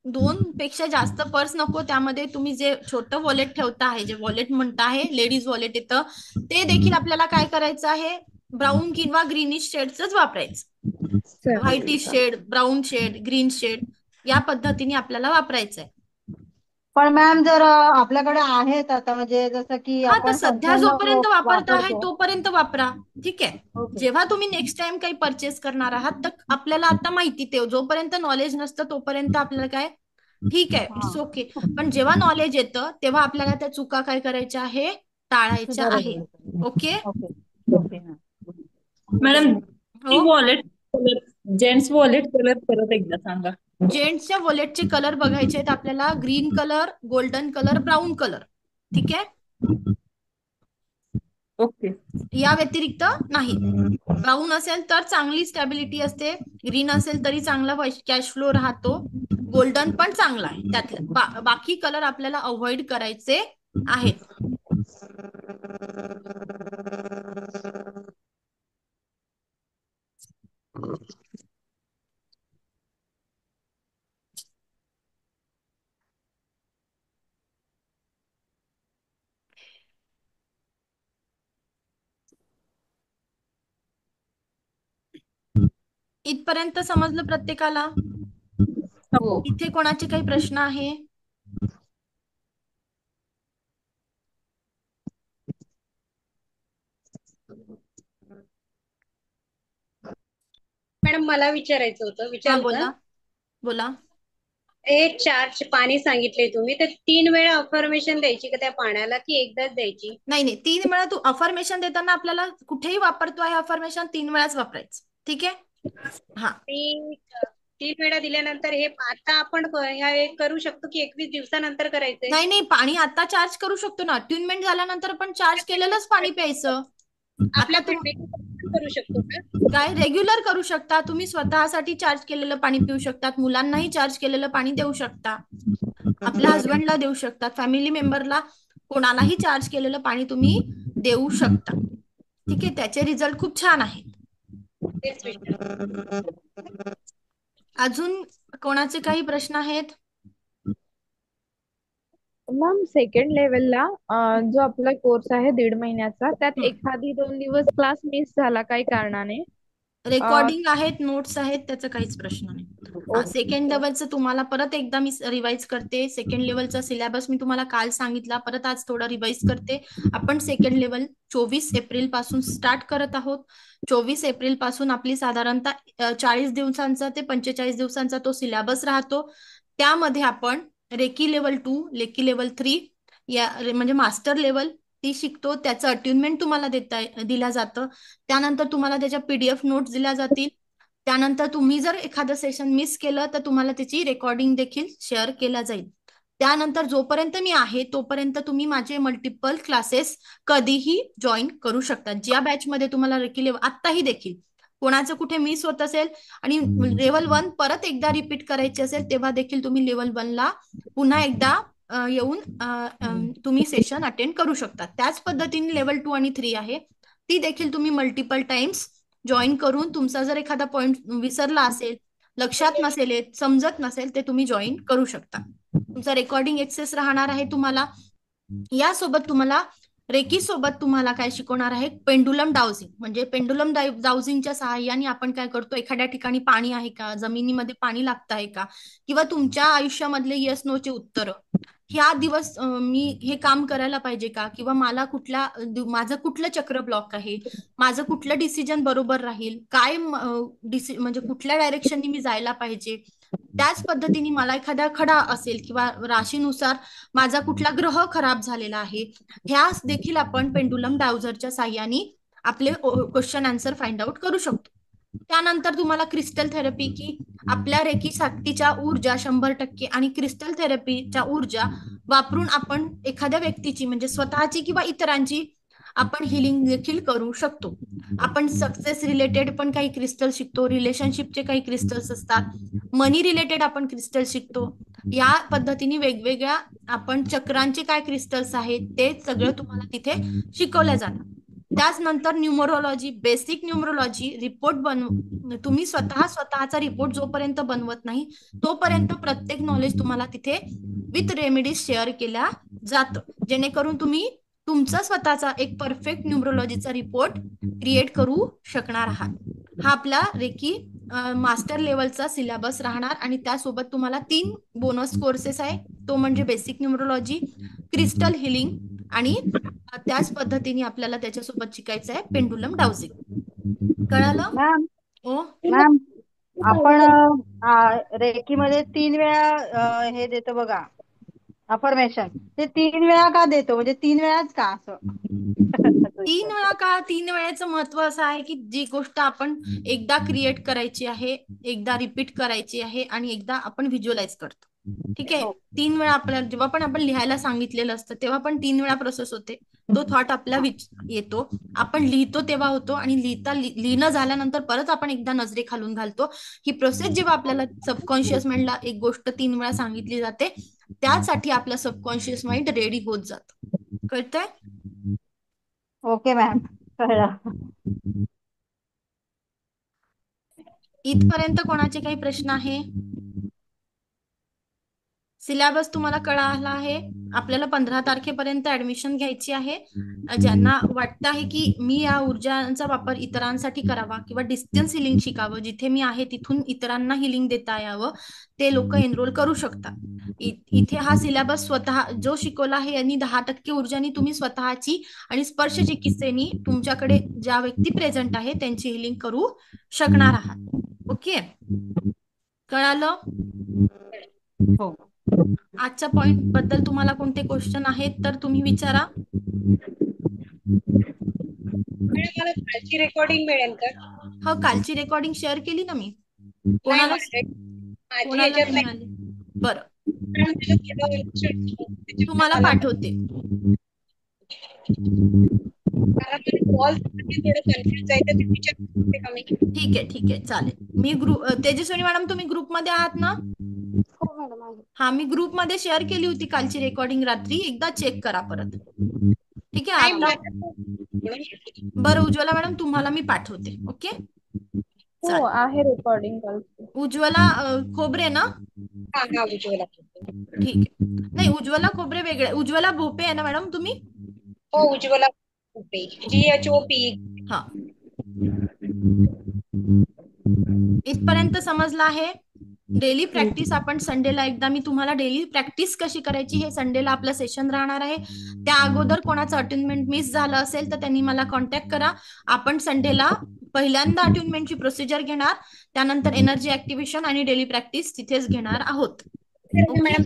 दोन पेक्षा जास्त पर्स नको. त्यामध्ये तुम्ही जे छोटं वॉलेट ठेवता आहे, जे वॉलेट म्हणता आहे लेडीज वॉलेट येतं, ते देखील आपल्याला काय करायचं आहे, ब्राऊन किंवा ग्रीनिश शेडच वापरायचं. Whitish shade, brown shade, green shade या पद्धतीने आपल्याला वापरायचं आहे. पण मॅम जर आपल्याकडे आहेत आता म्हणजे जसं की हा, तर आपण सध्या संपूर्ण जोपर्यंत वापरता आहे वापरतो. तोपर्यंत वापरा. ठीक आहे. ओके. जेव्हा तुम्ही नेक्स्ट टाइम काही परचेस करणार आहात तर आपल्याला आता माहिती, ते जोपर्यंत नॉलेज नसतं तोपर्यंत आपल्याला काय, ठीक आहे, इट्स ओके. पण जेव्हा नॉलेज येतं तेव्हा आपल्याला त्या चुका काय करायच्या आहे, टाळायच्या आहे. ओके. ओके. ओके. मॅडम हो, violet colour, gents violet colour परत एकदा सांगा. जेंट्सच्या वॉलेटचे कलर बघायचे आहेत आपल्याला, green colour, golden colour, brown colour. ठीक आहे. ओके. या व्यतिरिक्त नाही. ब्राऊन असेल तर चांगली स्टॅबिलिटी असते, ग्रीन असेल तरी चांगला कॅश फ्लो राहतो, गोल्डन पण चांगला आहे. त्यातलं बाकी कलर आपल्याला अवॉइड करायचे आहेत. इथपर्यंत समजलं प्रत्येकाला? हो. इथे कोणाचे काही प्रश्न आहे? मॅडम मला विचारायचं होतं, हा विचारू का? बोला बोला. हे 4 पाणी सांगितले तुम्ही, तर 3 वेळा अफर्मेशन द्यायची का त्या पाण्याला, की एकदाच द्यायची? नाही नाही, 3 वेळा. तू अफर्मेशन देताना आपल्याला कुठेही वापरतो आहे अफर्मेशन, 3 वेळाच वापरायचं. ठीक आहे. हा, मी 3 वेळा दिल्यानंतर हे आता आपण ह्या करू शकतो की 21 दिवसानंतर करायचंय? नाही नाही, पाणी आता चार्ज करू शकतो ना. ट्यूनमेंट झाल्यानंतर पण चार्ज केलेलंच पाणी प्यायचं. आपल्या आता करू शकतो का? काय रेग्युलर करू शकता तुम्ही. स्वतःसाठी चार्ज केलेलं पाणी पिऊ शकतात, मुलांनाही चार्ज केलेलं पाणी देऊ शकता, आपल्या हस्बंडला देऊ शकतात, फॅमिली मेंबरला कोणालाही चार्ज केलेलं पाणी तुम्ही देऊ शकता. ठीक आहे. त्याचे रिझल्ट खूप छान आहेत. तेच विचार. अजून कोणाचे काही प्रश्न आहेत? मॅम सेकंड लेवलला जो आपला कोर्स आहे 1.5 महिन्याचा, त्यात एखादी 2 दिवस क्लास मिस झाला काही कारणाने, रेकॉर्डिंग आहेत, नोट्स आहेत, त्याचा काहीच प्रश्न नाही. ओके. सेकंड लेवलचं तुम्हाला परत एकदा मी रिवाइज करते. सेकंड लेवलचा सिलेबस मी तुम्हाला काल सांगितला, परत आज थोडा रिवाइज करते. आपण सेकंड लेवल 24 एप्रिल पासून स्टार्ट करत आहोत. 24 एप्रिल पासून आपली साधारणतः 40 दिवसांचा ते 45 दिवसांचा तो सिलेबस राहतो. त्यामध्ये आपण रेकी लेवल 2, रेकी लेवल 3 या म्हणजे मास्टर लेवल ती शिकतो. त्याचं अट्युनमेंट तुम्हाला दिला जातं. त्यानंतर तुम्हाला त्याच्या PDF नोट्स दिल्या जातील. त्यानंतर तुम्ही जर एखादं सेशन मिस केलं तर तुम्हाला त्याची रेकॉर्डिंग देखील शेअर केला जाईल. त्यानंतर जोपर्यंत मी आहे तोपर्यंत तुम्ही माझे मल्टिपल क्लासेस कधीही जॉईन करू शकता. ज्या बॅचमध्ये तुम्हाला रेकी लेवल आत्ताही देखील कोणाचं कुठे मिस होत असेल आणि लेवल 1 परत एकदा रिपीट करायची असेल तेव्हा देखील तुम्ही लेवल 1 ला पुन्हा एकदा येऊन तुम्ही सेशन अटेंड करू शकता. त्याच पद्धतीने लेवल 2 आणि 3 आहे, ती देखील तुम्ही मल्टिपल टाइम्स जॉईन करून तुमचा जर एखादा पॉइंट विसरला असेल, लक्षात नसेल, समजत नसेल, ते तुम्ही जॉईन करू शकता. तुमचा रेकॉर्डिंग एक्सेस राहणार आहे तुम्हाला. यासोबत तुम्हाला रेकी सोबत तुम्हाला काय शिकवणार आहे, पेंडुलम डाउजिंग. म्हणजे पेंडुलम डाउजिंगच्या सहाय्याने आपण काय करतो, एखाद्या ठिकाणी पाणी आहे का, जमिनीमध्ये पाणी लागत आहे का, किंवा तुमच्या आयुष्यामधले येस नो चे उत्तर, ह्या दिवस मी हे काम करायला पाहिजे का, किंवा मला माझं कुठलं चक्र ब्लॉक आहे, माझं कुठलं डिसिजन बरोबर राहील, काय म्हणजे कुठल्या डायरेक्शननी मी जायला पाहिजे. त्याच पद्धतीने मला एखादा खडा असेल किंवा राशीनुसार माझा कुठला ग्रह खराब झालेला आहे, ह्या देखील आपण पेंडुलम डाउझरच्या साह्याने आपले क्वेश्चन आन्सर फाइंड आउट करू शकतो. त्यानंतर तुम्हाला क्रिस्टल थेरपी, की आपल्या रेकी शक्तीच्या ऊर्जा 100% आणि क्रिस्टल थेरपीच्या ऊर्जा वापरून आपण एखाद्या व्यक्तीची म्हणजे स्वतःची किंवा इतरांची आपण हिलिंग देखील करू शकतो. आपण सक्सेस रिलेटेड पण काही क्रिस्टल शिकतो, रिलेशनशिपचे काही क्रिस्टल्स असतात, मनी रिलेटेड आपण क्रिस्टल शिकतो. या पद्धतीने वेगवेगळ्या आपण चक्रांचे काय क्रिस्टल्स आहेत ते सगळं तुम्हाला तिथे शिकवलं जाणार. त्याचनंतर न्यूमरोलॉजी, बेसिक न्यूमरोलॉजी रिपोर्ट तुम्ही स्वतःचा रिपोर्ट जोपर्यंत बनवत नाही तोपर्यंत प्रत्येक नॉलेज तुम्हाला तिथे विथ रेमेडीज शेअर केल्या जातं, जेणेकरून तुम्ही तुमचा स्वतःचा एक परफेक्ट न्यूमरोलॉजीचा रिपोर्ट क्रिएट करू शकणार आहात. हा आपला रेकी मास्टर लेवलचा सिलेबस राहणार. आणि त्यासोबत तुम्हाला 3 बोनस कोर्सेस आहे, तो म्हणजे बेसिक न्यूमरोलॉजी, क्रिस्टल हिलिंग आणि त्याच पद्धतीने आपल्याला त्याच्यासोबत शिकायचं आहे पेंडुलम डाउजिंग. कळालं? मॅम ओ मॅम आपण रेकी मध्ये 3 वेळा हे देतो बघा अफर्मेशन, ते 3 वेळा का देतो, म्हणजे 3 वेळाच का असं? 3 वेळा का? 3 वेळेचं महत्व असं आहे की जी गोष्ट आपण एकदा क्रिएट करायची आहे, एकदा रिपीट करायची आहे आणि एकदा आपण व्हिज्युअलाइज करतो. ठीक आहे. 3 वेळा आपल्याला जेव्हा पण आपण लिहायला सांगितलेलं असतं तेव्हा पण 3 वेळा प्रोसेस होते. तो थॉट आपला येतो, आपण लिहितो तेव्हा होतो, आणि लिहिणं झाल्यानंतर परत आपण एकदा नजरे खालून घालतो. ही प्रोसेस जेव्हा आपल्याला सबकॉन्शियस माइंडला एक गोष्ट 3 वेळा सांगितली जाते, त्यासाठी आपलं सबकॉन्शियस माइंड रेडी होत जातं. कळतंय? ओके मॅम, कळलं. इथपर्यंत कोणाचे काही प्रश्न आहे? सिलेबस तुम्हाला कळाला आहे. आपल्याला 15 तारखेपर्यंत ऍडमिशन घ्यायची आहे. ज्यांना वाटतं आहे की मी या ऊर्जांचा वापर इतरांसाठी करावा किंवा डिस्टन्स हिलिंग शिकावं, जिथे मी आहे तिथून इतरांना हिलिंग देता यावं, ते लोक एनरोल करू शकतात. इथे हा सिलेबस स्वतः जो शिकवला आहे यांनी 10% ऊर्जानी तुम्ही स्वतःची आणि स्पर्श चिकित्सेनी तुमच्याकडे ज्या व्यक्ती प्रेझेंट आहे त्यांची हिलिंग करू शकणार आहात. ओके, कळालं? हो. आजच्या पॉइंट बद्दल तुम्हाला कोणते क्वेश्चन आहेत तर तुम्ही विचारा. मला कालची रेकॉर्डिंग मिळेल का? हो, कालची रेकॉर्डिंग शेअर केली ना मी. नाही, कोणाला माझी याच्यात नाही नाही. मिळाली? बरं, त्याच्यामुळे तुम्हाला पाठवते. मला कॉल थोडं कन्फ्युज आहे तर विचार करते का मी. ठीक आहे चालेल. मी ग्रुप तेजस्विनी मॅडम तुम्ही ग्रुपमध्ये आहात ना? हो मॅडम आहे. हा, मी ग्रुपमध्ये शेअर केली होती कालची रेकॉर्डिंग रात्री. एकदा चेक करा परत. ठीक आहे. नाही, आता बरं उज्ज्वला मॅडम तुम्हाला मी पाठवते. ओके, हो आहे रेकॉर्डिंग कॉलची. उज्ज्वला खोबरे ना? हा उज्ज्वला. ठीक आहे. नाही, उज्ज्वला खोबरे वेगळे. उज्ज्वला भोपे आहे ना मॅडम तुम्ही? हो उज्ज्वला GHOP. हा, इथपर्यंत समजलं आहे. डेली प्रॅक्टिस आपण संडेला एकदा मी तुम्हाला डेली प्रॅक्टिस कशी करायची हे संडेला आपलं सेशन राहणार आहे. त्या अगोदर कोणाचं अटेंडमेंट मिस झालं असेल तर त्यांनी मला कॉन्टॅक्ट करा. आपण संडेला पहिल्यांदा अटेंडमेंटची प्रोसिजर घेणार, त्यानंतर एनर्जी ऍक्टिव्हेशन आणि डेली प्रॅक्टिस तिथेच घेणार आहोत. मॅडम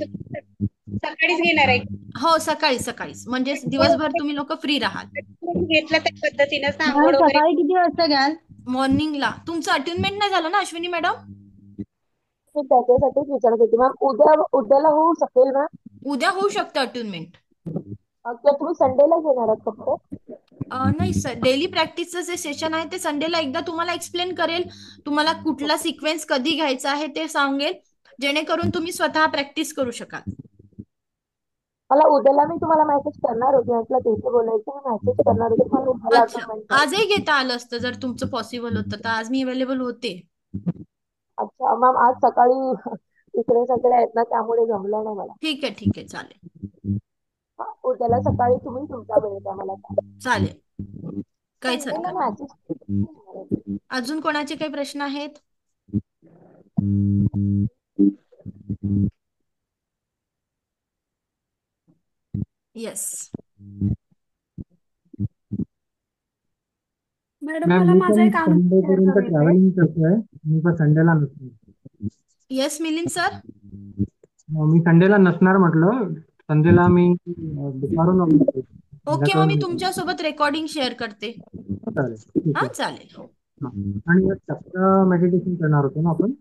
सकाळीच घेणार आहे. हो, सकाळीच म्हणजे दिवसभर तुम्ही लोक फ्री राहाल. घेतलं त्या पद्धतीनं सकाळी किती वाजता घ्याल? मॉर्निंगला. तुमचं अटेंडमेंट नाही झालं ना अश्विनी मॅडम? त्याच्यासाठीच विचारत होती मॅम. उद्याला होऊ शकेल ना? उद्या होऊ शकतं अटेंडमेंट. तुम्ही संडेला घेणार आहात फक्त? नाही सर, डेली प्रॅक्टिसचं जे सेशन आहे ते संडेला एकदा तुम्हाला एक्सप्लेन करेल. तुम्हाला कुठला सिक्वेन्स कधी घ्यायचा आहे ते सांगेल, जेणेकरून तुम्ही स्वतः प्रॅक्टिस करू शकाल. मला उद्याला मी तुम्हाला मेसेज करणार होते, म्हटलं तिथे बोलायचं मी मेसेज करणार होते पण उद्याला अच्छा, आजही घेता आलं असतं जर तुमचं पॉसिबल होतं तर. आज मी अवेलेबल होते. अच्छा मॅम, आज सकाळी इकडे सगळे आहेत ना त्यामुळे जमलं नाही मला. ठीक आहे चालेल. उद्याला सकाळी तुम्ही तुमचा वेळ द्या मला. चालेल, काहीच हरकत नाही. अजून कोणाचे काही प्रश्न आहेत? येस मॅडम, मला माझा एक अनुभव ट्रॅव्हलिंग करतोय मी, पण संडेला नसणार. Yes Milind sir. मी संडेला नसणार म्हटलं. संडेला मी दुपारून. ओके, मग मी तुमच्या सोबत रेकॉर्डिंग शेअर करते. हा चालेल. हो, आणि चक्र मेडिटेशन करणार होतो ना आपण?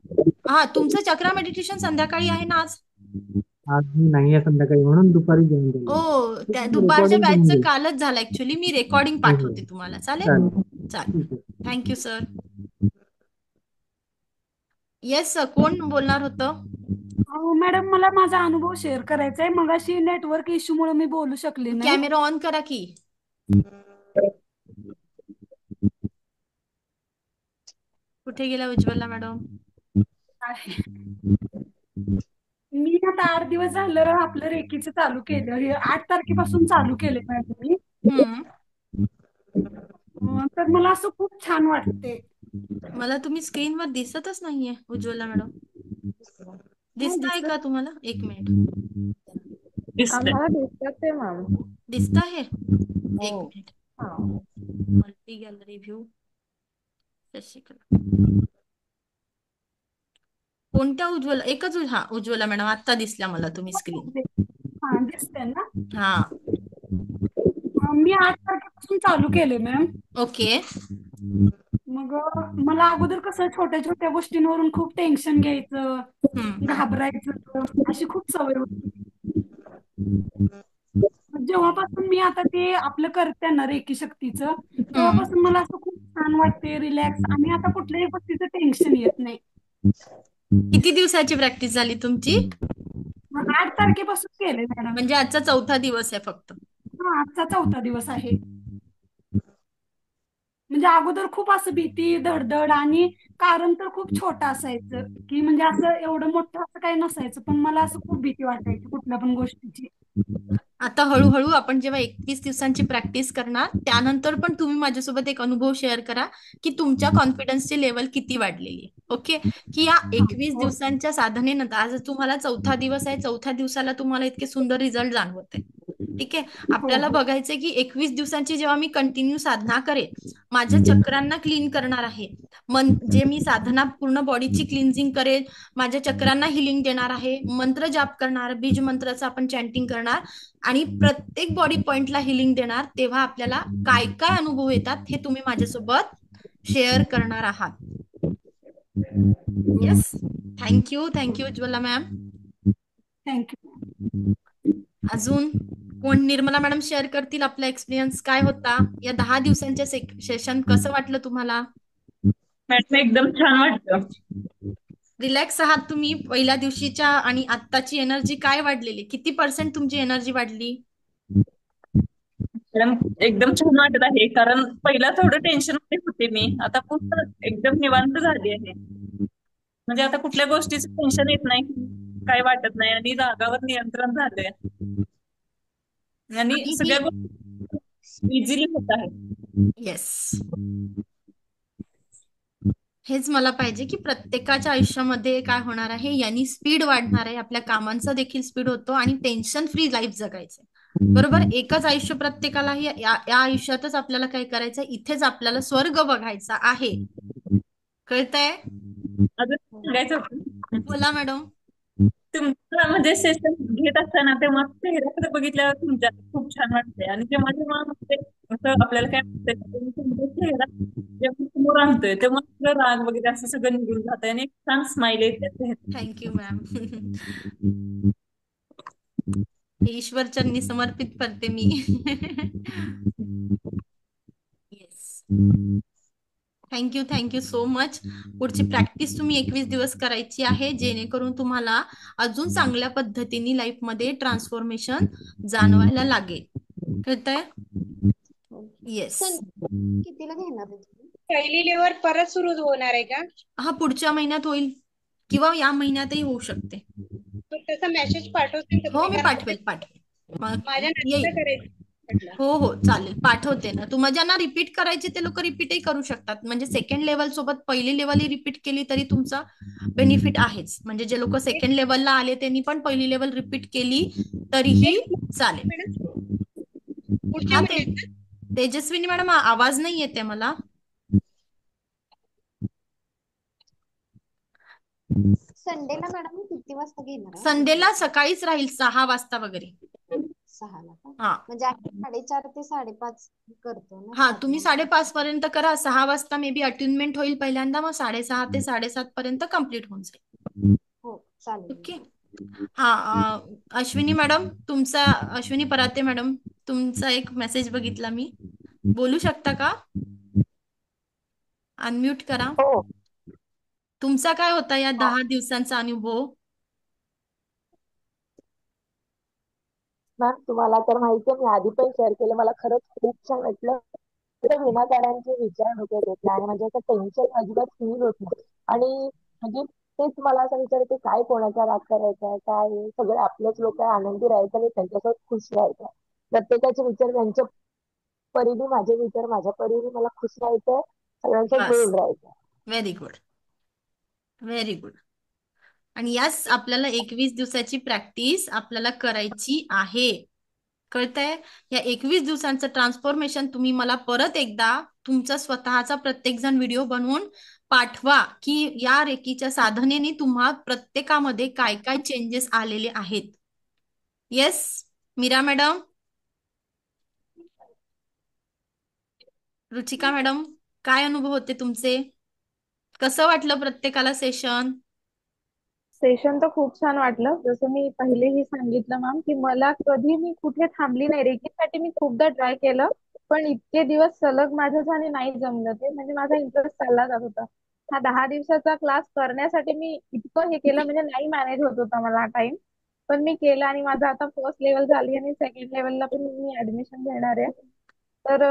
हा, तुमचं चक्रा मेडिटेशन संध्याकाळी आहे ना आज? आज मी नाही आहे संध्याकाळी, म्हणून दुपारी जॉईन केलं. ओ, त्या दुपारच्या बॅचचं कालच झालं ऍक्च्युली. मी रेकॉर्डिंग पाठवते तुम्हाला. चालेल. Thank you sir. येस सर, कोण बोलणार होतं? मॅडम, मला माझा अनुभव शेअर करायचा आहे. मगाशी नेटवर्क इश्यूमुळे मी बोलू शकले नाही. कॅमेरा ऑन करा की. कुठे गेला उज्ज्वला मॅडम? मी आता 8 दिवस झालं आपलं रेकीचं चालू केलं. हे 8 तारखेपासून चालू केले मॅडम मी. तर मला असं खूप छान वाटते. मला तुम्ही स्क्रीनवर दिसतच नाहीये उज्ज्वला मॅडम. दिसताय का तुम्हाला? एक मिनिट. आम्हाला दिसतात ते मॅम. दिसत आहे? एक minute. Multi gallery view. Shashikala कोणत्या उज्ज्वला? एकच. हा, उज्ज्वला मॅडम आता दिसल्या मला तुम्ही स्क्रीन. दिसते ना? हा, मी 8 तारखेपासून चालू केले मॅम. ओके. मग मला अगोदर कसं छोट्या छोट्या गोष्टींवरून खूप टेन्शन घ्यायचं, घाबरायचं, अशी खूप सवय होती. जेव्हापासून मी आता ते आपलं करते ना रेकी शक्तीचं, तेव्हापासून मला असं खूप छान वाटते, रिलॅक्स, आणि आता कुठल्याही गोष्टीचं टेन्शन येत नाही. किती दिवसाची प्रॅक्टिस झाली तुमची? 8 तारखेपासून केले मॅडम. म्हणजे आजचा 4था दिवस आहे फक्त? हा, आजचा 4था दिवस आहे. म्हणजे अगोदर खूप असं भीती धडधड आणि कारण तर खूप छोटं असायचं की म्हणजे असं एवढं मोठं असं काही नसायचं, पण मला असं खूप भीती वाटायची कुठल्या पण गोष्टीची. आता हळूहळू आपण जेव्हा 21 दिवसांची प्रॅक्टिस करणार त्यानंतर पण तुम्ही माझ्यासोबत एक अनुभव शेअर करा की तुमच्या कॉन्फिडन्सची लेवल किती वाढलेली आहे. ओके, की या 21 दिवसांच्या साधनेनंतर आज तुम्हाला 4था दिवस आहे, 4थ्या दिवसाला तुम्हाला इतके सुंदर रिझल्ट जाणवत आहे. ठीक आहे, आपल्याला बघायचंय की 21 दिवसांची जेव्हा मी कंटिन्यू साधना करेन, माझ्या चक्रांना क्लीन करणार आहे, जे मी साधना पूर्ण बॉडीची क्लिन्झिंग करेल, माझ्या चक्रांना हिलिंग देणार आहे, मंत्र जाप करणार, बीज मंत्राचं आपण चॅन्टिंग करणार आणि प्रत्येक बॉडी पॉइंटला हिलिंग देणार, तेव्हा आपल्याला काय काय अनुभव येतात हे तुम्ही माझ्यासोबत शेअर करणार आहात. Yes, thank you Ujjwala ma'am. Thank you. अजून कोण? निर्मला मॅडम शेअर करतील आपला एक्सपिरियन्स काय होता या 10 दिवसांच्या सेशन, कसं वाटलं तुम्हाला? मॅडम एकदम छान वाटतं. रिलॅक्स आहात तुम्ही? पहिल्या दिवशीच्या आणि आत्ताची एनर्जी काय वाढलेली? किती % तुमची एनर्जी वाढली? मॅडम एकदम छान वाटत आहे, कारण पहिला थोडं टेन्शन मध्ये होते मी, आता पूर्ण एकदम निवांत झाली आहे. म्हणजे आता कुठल्या गोष्टीचं टेन्शन येत नाही, काय वाटत नाही आणि रागावर नियंत्रण झालंय आणि सगळ्या गोष्टी इझिली होत आहे. येस, हेच मला पाहिजे की प्रत्येकाच्या आयुष्यामध्ये काय होणार आहे, यांनी स्पीड वाढणार आहे, आपल्या कामांचा देखील स्पीड होतो आणि टेन्शन फ्री लाईफ जगायचं. बरोबर, एकच आयुष्य प्रत्येकाला, या आयुष्यातच आपल्याला काय करायचं, इथेच आपल्याला स्वर्ग बघायचा आहे. कळतंय? बोला मॅडम. तुमचं म्हणजे सेशन घेत असताना तेव्हा चेहऱ्याकडे बघितल्यावर तुमच्या खूप छान वाटतंय आणि जेव्हा जेव्हा म्हणजे असं आपल्याला काय वाटतंय तुमचा चेहरा जेव्हा समोर आणतोय तेव्हा आपलं राग वगैरे असं सगळं निघून जातंय आणि एक छान स्माइल येते. Thank you ma'am. ईश्वर चरणी समर्पित करते मी. Yes, thank you so much. पुढची प्रॅक्टिस तुम्ही 21 दिवस करायची आहे, जेणेकरून तुम्हाला अजून चांगल्या पद्धतीने लाईफ मध्ये ट्रान्सफॉर्मेशन जाणवायला लागेल. कळतंय? येस. कितीला घेणार आहे? पहिली लेवल परत सुरू होणार आहे का? हा, पुढच्या महिन्यात होईल किंवा या महिन्यातही होऊ शकते. तसा मेसेज पाठवते. हो, मी पाठवेल. माझ्या नंतर करायचं. हो चालेल, पाठवते ना. तुम्हाला ज्यांना रिपीट करायचे ते लोक रिपीटही करू शकतात. म्हणजे सेकंड लेवल सोबत पहिली लेवल रिपीट केली तरी तुमचा बेनिफिट आहेच. म्हणजे जे लोक सेकंड लेवलला आले त्यांनी पण पहिली लेवल रिपीट केली तरीही चालेल. हा, तेजस्विनी मॅडम आवाज नाही येते मला. संडेला मॅडम किती वाजता घेणार आहे? संडेला सकाळीच राहील 6 वाजता वगैरे. 6ला का? हा, म्हणजे आपण 4:30 ते 5:30 करतो ना. हा, तुम्ही 5:30 पर्यंत करा. 6 वाजता मे बी अट्युनमेंट होईल पहिल्यांदा, मग 6:30 ते 7:30 पर्यंत कम्प्लीट होऊन जाईल. हो चालेल. ओके. हा, अश्विनी मॅडम तुमचा, अश्विनी पराते मॅडम तुमचा एक मेसेज बघितला मी. बोलू शकता का? अनम्यूट करा. तुमचा काय होता या 10 दिवसांचा अनुभव? मॅम तुम्हाला तर माहिती आहे, मी आधी पण शेअर केलं, मला खरंच खूप छान वाटलं. विनाकारांचे विचार डोक्यात येत नाही, म्हणजे असं टेन्शन अजिबात फील होत नाही. आणि म्हणजे तेच मला असं विचारायचं, काय कोणाचा राग करायचा आहे, काय सगळे आपलेच लोक आनंदी राहायचं आणि त्यांच्यासोबत खुश राहायचं. प्रत्येकाचे विचार त्यांच्या परीने, माझे विचार माझ्या परीने, मला खुश राहायचंय, सगळ्यांसोबत मिळून राहायचं. Very good, very good. आणि यास आपल्याला 21 दिवसाची प्रॅक्टिस आपल्याला करायची आहे. कळतंय? या 21 दिवसांचं ट्रान्सफॉर्मेशन तुम्ही मला परत एकदा तुमचा स्वतःचा प्रत्येक जण व्हिडिओ बनवून पाठवा की या रेकीच्या साधनेने तुम्हा प्रत्येकामध्ये काय काय चेंजेस आलेले आहेत. Yes, Meera madam, Ruchika madam, काय अनुभव होते तुमचे? कसं वाटलं प्रत्येकाला सेशन? सेशन तर खूप छान वाटलं. जसं मी पहिलेही सांगितलं मॅम की मला कधी मी कुठे थांबली नाही. रेकीसाठी मी खूपदा ट्राय केलं, पण इतके दिवस सलग माझ्याच्याने नाही जमलं ते. म्हणजे माझा इंटरेस्ट चालला जात होता. हा 10 दिवसाचा क्लास करण्यासाठी मी इतकं हे केलं, म्हणजे नाही मॅनेज होत होता मला टाइम, पण मी केलं आणि माझं आता फर्स्ट लेवल झाली आणि सेकंड लेवलला पण मी ऍडमिशन घेणार आहे. तर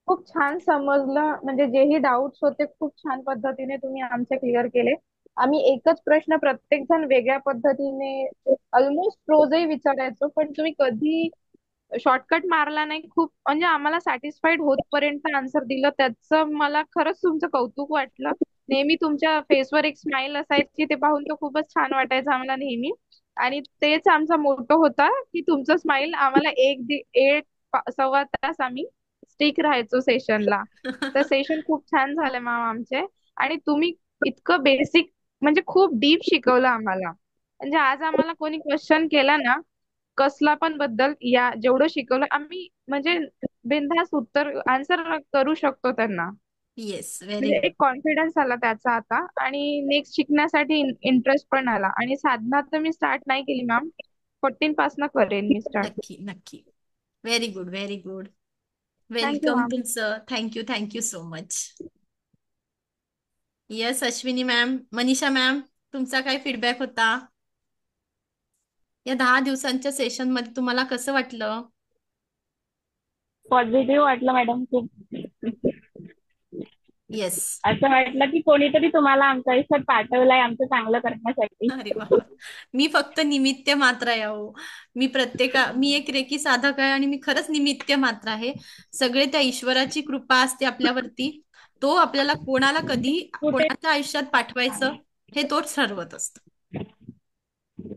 खूप छान समजलं. म्हणजे जेही डाऊट्स होते खूप छान पद्धतीने तुम्ही आमचे क्लिअर केले. आम्ही एकच प्रश्न प्रत्येक जण वेगळ्या पद्धतीने ऑलमोस्ट रोजही विचारायचो, पण तुम्ही कधी शॉर्टकट मारला नाही. खूप म्हणजे आम्हाला सॅटिस्फाईड होतपर्यंत आन्सर दिलं, त्याचं मला खरंच तुमचं कौतुक वाटलं. नेहमी तुमच्या फेसवर एक स्माइल असायची, ते पाहून तर खूपच छान वाटायचं आम्हाला नेहमी. आणि तेच आमचा मोटो होता की तुमचं स्माइल आम्हाला एक सव्वा तास आम्ही स्टिक राहायचो सेशनला. तर सेशन खूप छान झाले मॅम आमचे. आणि तुम्ही इतकं बेसिक म्हणजे खूप डीप शिकवलं आम्हाला. म्हणजे आज आम्हाला कोणी क्वेश्चन केला ना कसला पण बद्दल, या जेवढं शिकवलं आम्ही म्हणजे बिनधास्त उत्तर आन्सर करू शकतो त्यांना. येस, व्हेरी म्हणजे गुड. एक कॉन्फिडन्स आला त्याचा आता, आणि नेक्स्ट शिकण्यासाठी इंटरेस्ट पण आला. आणि साधना तर मी स्टार्ट नाही केली मॅम, 14 पासून करेन मी स्टार्ट. नक्की नक्की. Very good, very good. Thank you welcome ma'am. तुमचं. Thank you so much. Yes Ashwini ma'am. Manisha ma'am, तुमचा काय फीडबॅक होता या 10 दिवसांच्या सेशन मध्ये? तुम्हाला कसं वाटलं? पॉझिटिव्ह वाटलं मॅडम खूप. येस. असं वाटलं की कोणीतरी तुम्हाला आमच्या आयुष्यात पाठवलंय आमचं चांगलं करण्यासाठी. अरे वा. मी फक्त निमित्त मात्र आहे अहो. मी एक रेकी साधक आहे आणि मी खरंच निमित्त मात्र आहे. सगळे त्या ईश्वराची कृपा असते आपल्यावरती. तो आपल्याला कोणाला कधी कोणाच्या आयुष्यात पाठवायचं हे तोच ठरवत असतो.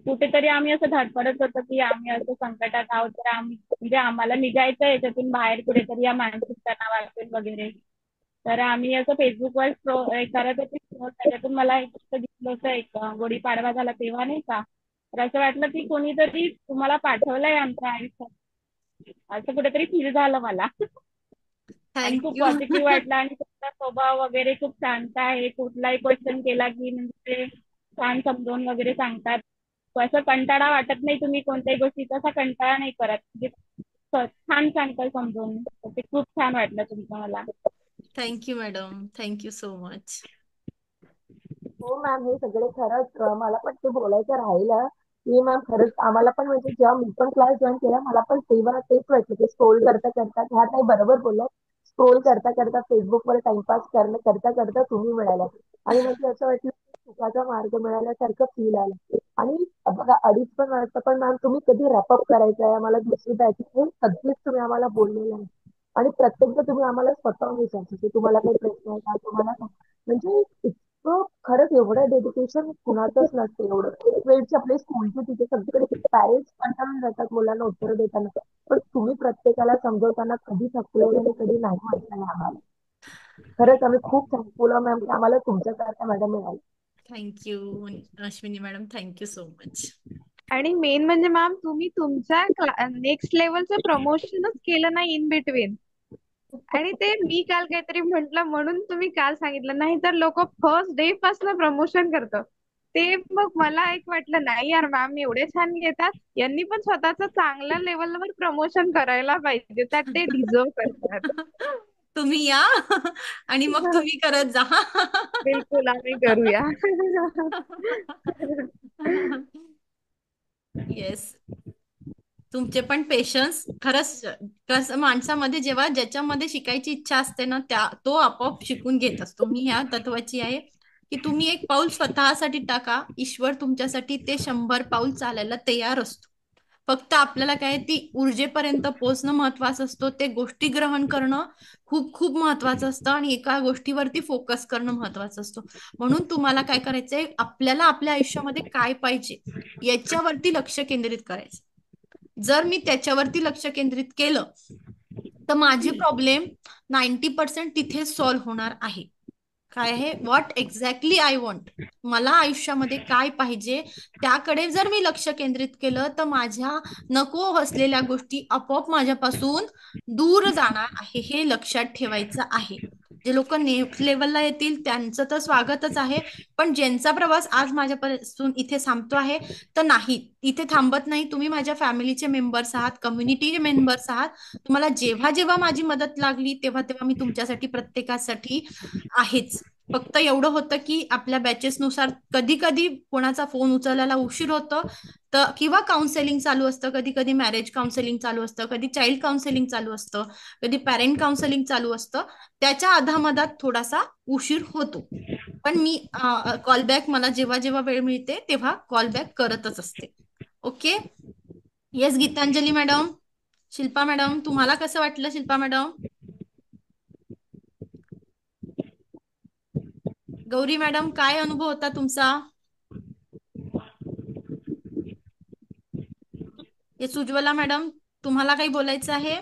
कुठेतरी आम्ही असं धडपडत होतो की आम्ही असं संकटात आहोत, तर आम्ही म्हणजे आम्हाला निघायचं याच्यातून बाहेर कुठेतरी या मानसिक तणावातून वगैरे. तर आम्ही असं फेसबुकवर करत होते. त्याच्यातून मला एक दिसलं होतं, एक गुढीपाडवा झाला तेव्हा नाही का, तर असं वाटलं की कोणीतरी तुम्हाला पाठवलंय आमच्या आयुष्यात, असं कुठेतरी फील झालं मला. आणि खूप थँक्यू. पॉझिटिव्ह वाटलं. आणि तुमचा स्वभाव वगैरे खूप शांत आहे. कुठलाही क्वेश्चन केला की म्हणजे ते छान समजावून वगैरे सांगतात. असं कंटाळा वाटत नाही, तुम्ही कोणत्याही गोष्टीचा असा कंटाळा नाही करत. म्हणजे छान सांगताय समजावून. ते खूप छान वाटलं तुमचं मला. Thank you madam. Thank you so much. हो मॅम, हे सगळे खरंच मला पण ते बोलायचं राहिलं की मॅम खरंच आम्हाला पण म्हणजे जेव्हा मी पण क्लास जॉईन केला मला पण तेव्हा तेच वाटलं की स्क्रोल करता करता, ह्या काही बरोबर बोलला, स्क्रोल करता करता फेसबुकवर टाइमपास करता करता तुम्ही मिळाला आणि म्हणजे असं वाटलं की सुखाचा मार्ग मिळाल्यासारखं फील आलं. आणि बघा 2.5 पण वाजता, पण मॅम तुम्ही कधी रॅपअप करायचं आहे आम्हाला दुसरी बॅच, हे सगळेच तुम्ही आम्हाला बोललेलं आहे. आणि प्रत्येकदा तुम्ही आम्हाला स्वतःहून विचारता की तुम्हाला काही प्रश्न आहे का, तुम्हाला म्हणजे इतकं खरंच एवढं डेडिकेशन कुणाचंच नसतं. एवढं एक वेळची आपली स्कूलची टीचर सगळीकडे पॅरेंट्स कंटाळून जातात मुलांना उत्तर देताना, पण तुम्ही प्रत्येकाला समजवताना कधी थकले आणि कधी नाही म्हटलं नाही आम्हाला. खरंच आम्ही खूप थँकफुल मॅम की आम्हाला तुमच्यासारख्या मॅडम मिळाल्या. Thank you Ashwini madam. Thank you so much. आणि मेन म्हणजे मॅम तुम्ही तुमच्या नेक्स्ट लेवलचं प्रमोशनच केलं नाही इन बिटवीन. आणि ते मी काल काहीतरी म्हंटल म्हणून तुम्ही काल सांगितलं, नाही तर लोक फर्स्ट डे पासून प्रमोशन करतात. ते मग मला एक वाटलं नाही यार मॅम एवढे छान घेतात, यांनी पण स्वतःच चांगल्या लेवलवर प्रमोशन करायला पाहिजे, त्यात ते डिझर्व करतात. तुम्ही या आणि मग तुम्ही करत जा. बिलकुल आम्ही करूया. येस. तुमचे पण पेशन्स खरंच, कसं माणसामध्ये जेव्हा ज्याच्यामध्ये शिकायची इच्छा असते ना, तो आपोआप शिकून घेत असतो. मी ह्या तत्वाची आहे की तुम्ही एक पाऊल स्वतःसाठी टाका, ईश्वर तुमच्यासाठी ते 100 पाऊल चालायला तयार असतो. फक्त आपल्याला काय ती ऊर्जेपर्यंत पोहोचणं महत्वाचं असतं. ते गोष्टी ग्रहण करणं खूप खूप महत्वाचं असतं आणि एका गोष्टीवरती फोकस करणं महत्वाचं असतं. म्हणून तुम्हाला काय करायचंय, आपल्याला आपल्या आयुष्यामध्ये काय पाहिजे याच्यावरती लक्ष केंद्रित करायचं. जर मी त्याच्यावरती लक्ष केंद्रित केलं तर माझी प्रॉब्लेम 90% तिथे सॉल्व्ह होणार आहे. काय आहे, व्हॉट एक्झॅक्टली आय वॉन्ट, मला आयुष्यामध्ये काय पाहिजे त्याकडे जर मी लक्ष केंद्रित केलं तर माझ्या नको असलेल्या गोष्टी आपोआप माझ्यापासून दूर जाणार आहे. हे लक्षात ठेवायचं आहे. जे लोक नेक्स्ट लेवलला येतील त्यांचं तर स्वागतच आहे, पण ज्यांचा प्रवास आज माझ्यापासून इथे थांबतो आहे तर नाही, इथे थांबत नाही. तुम्ही माझ्या फॅमिलीचे मेंबर्स आहात, कम्युनिटी मेंबर्स आहात. तुम्हाला जेव्हा जेव्हा माझी मदत लागली तेव्हा तेव्हा मी तुमच्यासाठी प्रत्येकासाठी आहेच. फक्त एवढं होतं की आपल्या बॅचेसनुसार कधी कधी कोणाचा फोन उचलायला उशीर होतो, तर किंवा काउन्सेलिंग चालू असतं, कधी कधी मॅरेज काउन्सेलिंग चालू असतं, कधी चाइल्ड काउन्सेलिंग चालू असतं, कधी पॅरेंट काउन्सेलिंग चालू असतं, त्याच्या अधामधात थोडासा उशीर होतो. पण मी कॉलबॅक मला जेव्हा जेव्हा वेळ मिळते तेव्हा कॉलबॅक करतच असते. Okay. Yes Geetanjali madam. Shilpa madam, तुम्हाला कसं वाटलं शिल्पा मॅडम? गौरी मॅडम, काय अनुभव होता तुमचा? येस उज्ज्वला मॅडम, तुम्हाला काही बोलायचं आहे?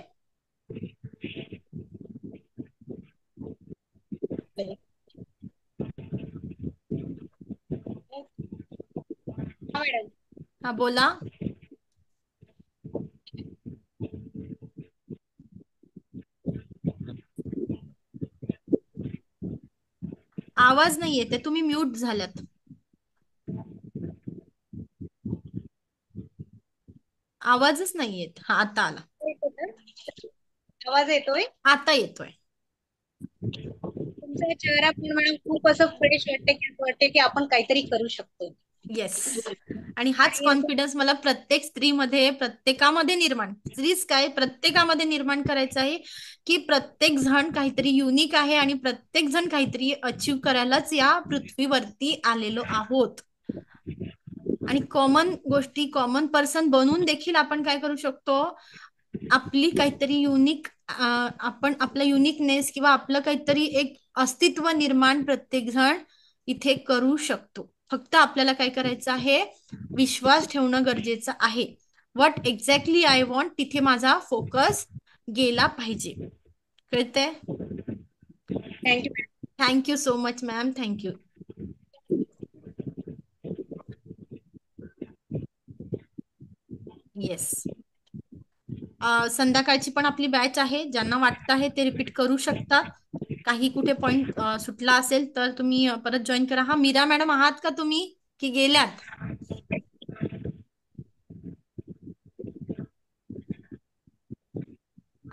हा बोला. आवाज नाही येते, तुम्ही म्यूट झाल्यात. आवाजच नाही येत. हा आता आला. आवाज येतोय? आता येतोय. तुमचा चेहरा पण मॅडम खूप असं फ्रेश वाटते की आपण काहीतरी करू शकतो. येस. आणि हाच कॉन्फिडन्स मला प्रत्येक स्त्रीमध्ये, प्रत्येकामध्ये निर्माण, स्त्रीच काय प्रत्येकामध्ये निर्माण करायचं आहे की प्रत्येक जण काहीतरी युनिक आहे आणि प्रत्येक जण काहीतरी अचीव करायलाच या पृथ्वीवरती आलेलो आहोत. आणि कॉमन गोष्टी, कॉमन पर्सन बनून देखील आपण काय करू शकतो, आपली काहीतरी युनिक, आपण आपलं युनिकनेस किंवा आपलं काहीतरी एक अस्तित्व निर्माण प्रत्येक जण इथे करू शकतो. फक्त आपल्याला काय करायचं आहे, विश्वास ठेवणं गरजेचं आहे. व्हॉट एक्झॅक्टली आय वॉन्ट, तिथे माझा फोकस गेला पाहिजे. कळतंय? Thank you. Thank you so much ma'am. Thank you. Yes. संध्याकाळची पण आपली बॅच आहे. ज्यांना वाटतं आहे ते रिपीट करू शकतात. काही कुठे पॉइंट सुटला असेल तर तुम्ही परत जॉईन करा. हा मीरा मॅडम आहात का तुम्ही की गेल्यात?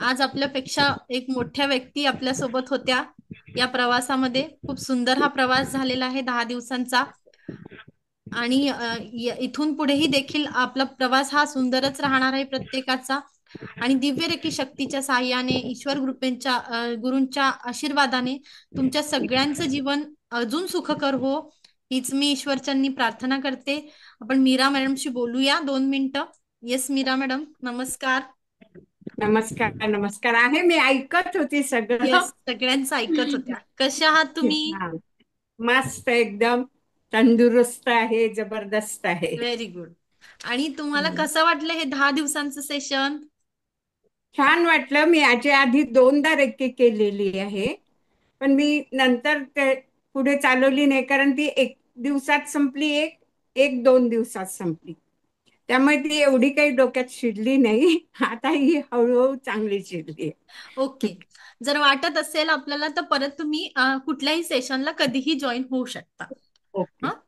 आज आपल्यापेक्षा एक मोठ्या व्यक्ती आपल्या सोबत होत्या या प्रवासामध्ये. खूप सुंदर हा प्रवास झालेला आहे 10 दिवसांचा. आणि इथून पुढेही देखील आपला प्रवास हा सुंदरच राहणार आहे प्रत्येकाचा. आणि दिव्य रेकी शक्तीच्या साह्याने, ईश्वर गुरूंच्या आशीर्वादाने तुमच्या सगळ्यांचं जीवन अजून सुखकर हो, हीच मी ईश्वरचरणी प्रार्थना करते. आपण मीरा मॅडमशी बोलूया 2 मिनिटं. येस मीरा मॅडम, नमस्कार. नमस्कार. नमस्कार. आहे, मी ऐकत होती सगळं. येस, सगळ्यांचं ऐकत होत्या. कशा आहात तुम्ही? मस्त, एकदम तंदुरुस्त आहे, जबरदस्त आहे. Very good. आणि तुम्हाला कसं वाटलं हे 10 दिवसांचं सेशन? छान वाटलं. मी याच्या आधी 2दा रेकी केलेली आहे, पण मी नंतर ते पुढे चालवली नाही, कारण ती 1 दिवसात संपली, एक 2 दिवसात संपली. त्यामुळे ती एवढी काही डोक्यात शिरली नाही. आता ही हळूहळू चांगली शिरली. ओके. जर वाटत असेल आपल्याला तर परत तुम्ही कुठल्याही सेशनला कधीही जॉईन होऊ शकता.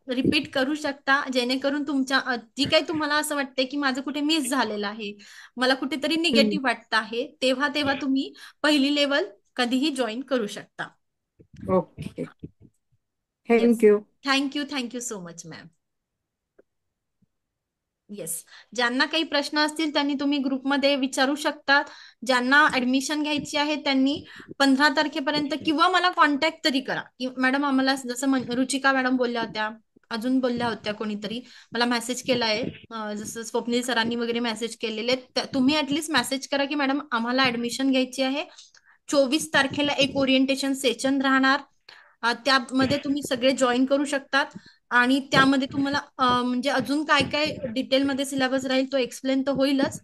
रिपीट करू शकता, जेणेकरून तुमच्या जी काही तुम्हाला असं वाटते की माझं कुठे मिस झालेलं आहे, मला कुठेतरी निगेटिव्ह वाटतं आहे, तेव्हा तुम्ही पहिली लेवल कधीही जॉईन करू शकता. Okay. Thank you. Thank you. Thank you so much ma'am. Yes. ज्यांना काही प्रश्न असतील त्यांनी तुम्ही ग्रुपमध्ये विचारू शकता. ज्यांना ऍडमिशन घ्यायची आहे त्यांनी 15 तारखेपर्यंत किंवा मला कॉन्टॅक्ट तरी करा की मॅडम आम्हाला, जसं रुचिका मॅडम बोलल्या होत्या, अजून बोलल्या होत्या, कोणीतरी मला मेसेज केलाय, जसं स्वप्नील सरांनी वगैरे मेसेज केलेले. तुम्ही ऍटलीस्ट मेसेज करा की मॅडम आम्हाला ऍडमिशन घ्यायची आहे. 24 तारखेला एक ओरिएंटेशन सेशन राहणार, त्यामध्ये तुम्ही सगळे जॉईन करू शकतात. आणि त्यामध्ये तुम्हाला म्हणजे अजून काय काय डिटेलमध्ये सिलेबस राहील तो एक्सप्लेन तर होईलच.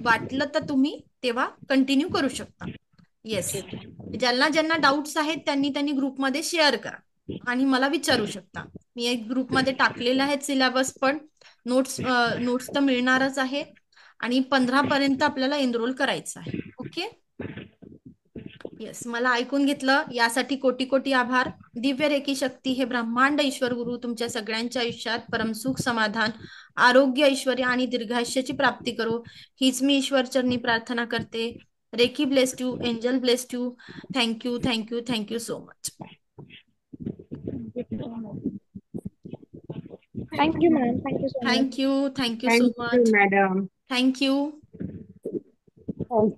वाटलं तर तुम्ही तेव्हा कंटिन्यू करू शकता. येस. ज्यांना डाऊट्स आहेत त्यांनी ग्रुपमध्ये शेअर करा आणि मला विचारू शकता. मी एक ग्रुपमध्ये टाकलेले आहेत सिलेबस, पण नोट्स तर मिळणारच आहे. आणि 15 पर्यंत आपल्याला एनरोल करायचं आहे. ओके. येस. मला ऐकून घेतलं यासाठी कोटी कोटी आभार. दिव्य रेकी शक्ती हे ब्रह्मांड ईश्वर गुरु तुमच्या सगळ्यांच्या आयुष्यात परमसुख, समाधान, आरोग्य, ऐश्वर्य आणि दीर्घायुष्याची प्राप्ती करो, हीच मी ईश्वरचरणी प्रार्थना करते. Reiki blessed you, angel blessed you. Thank you. Thank you. Thank you so much. Thank you ma'am, thank you so much. Thank you so thank you much. Madam. Thank you.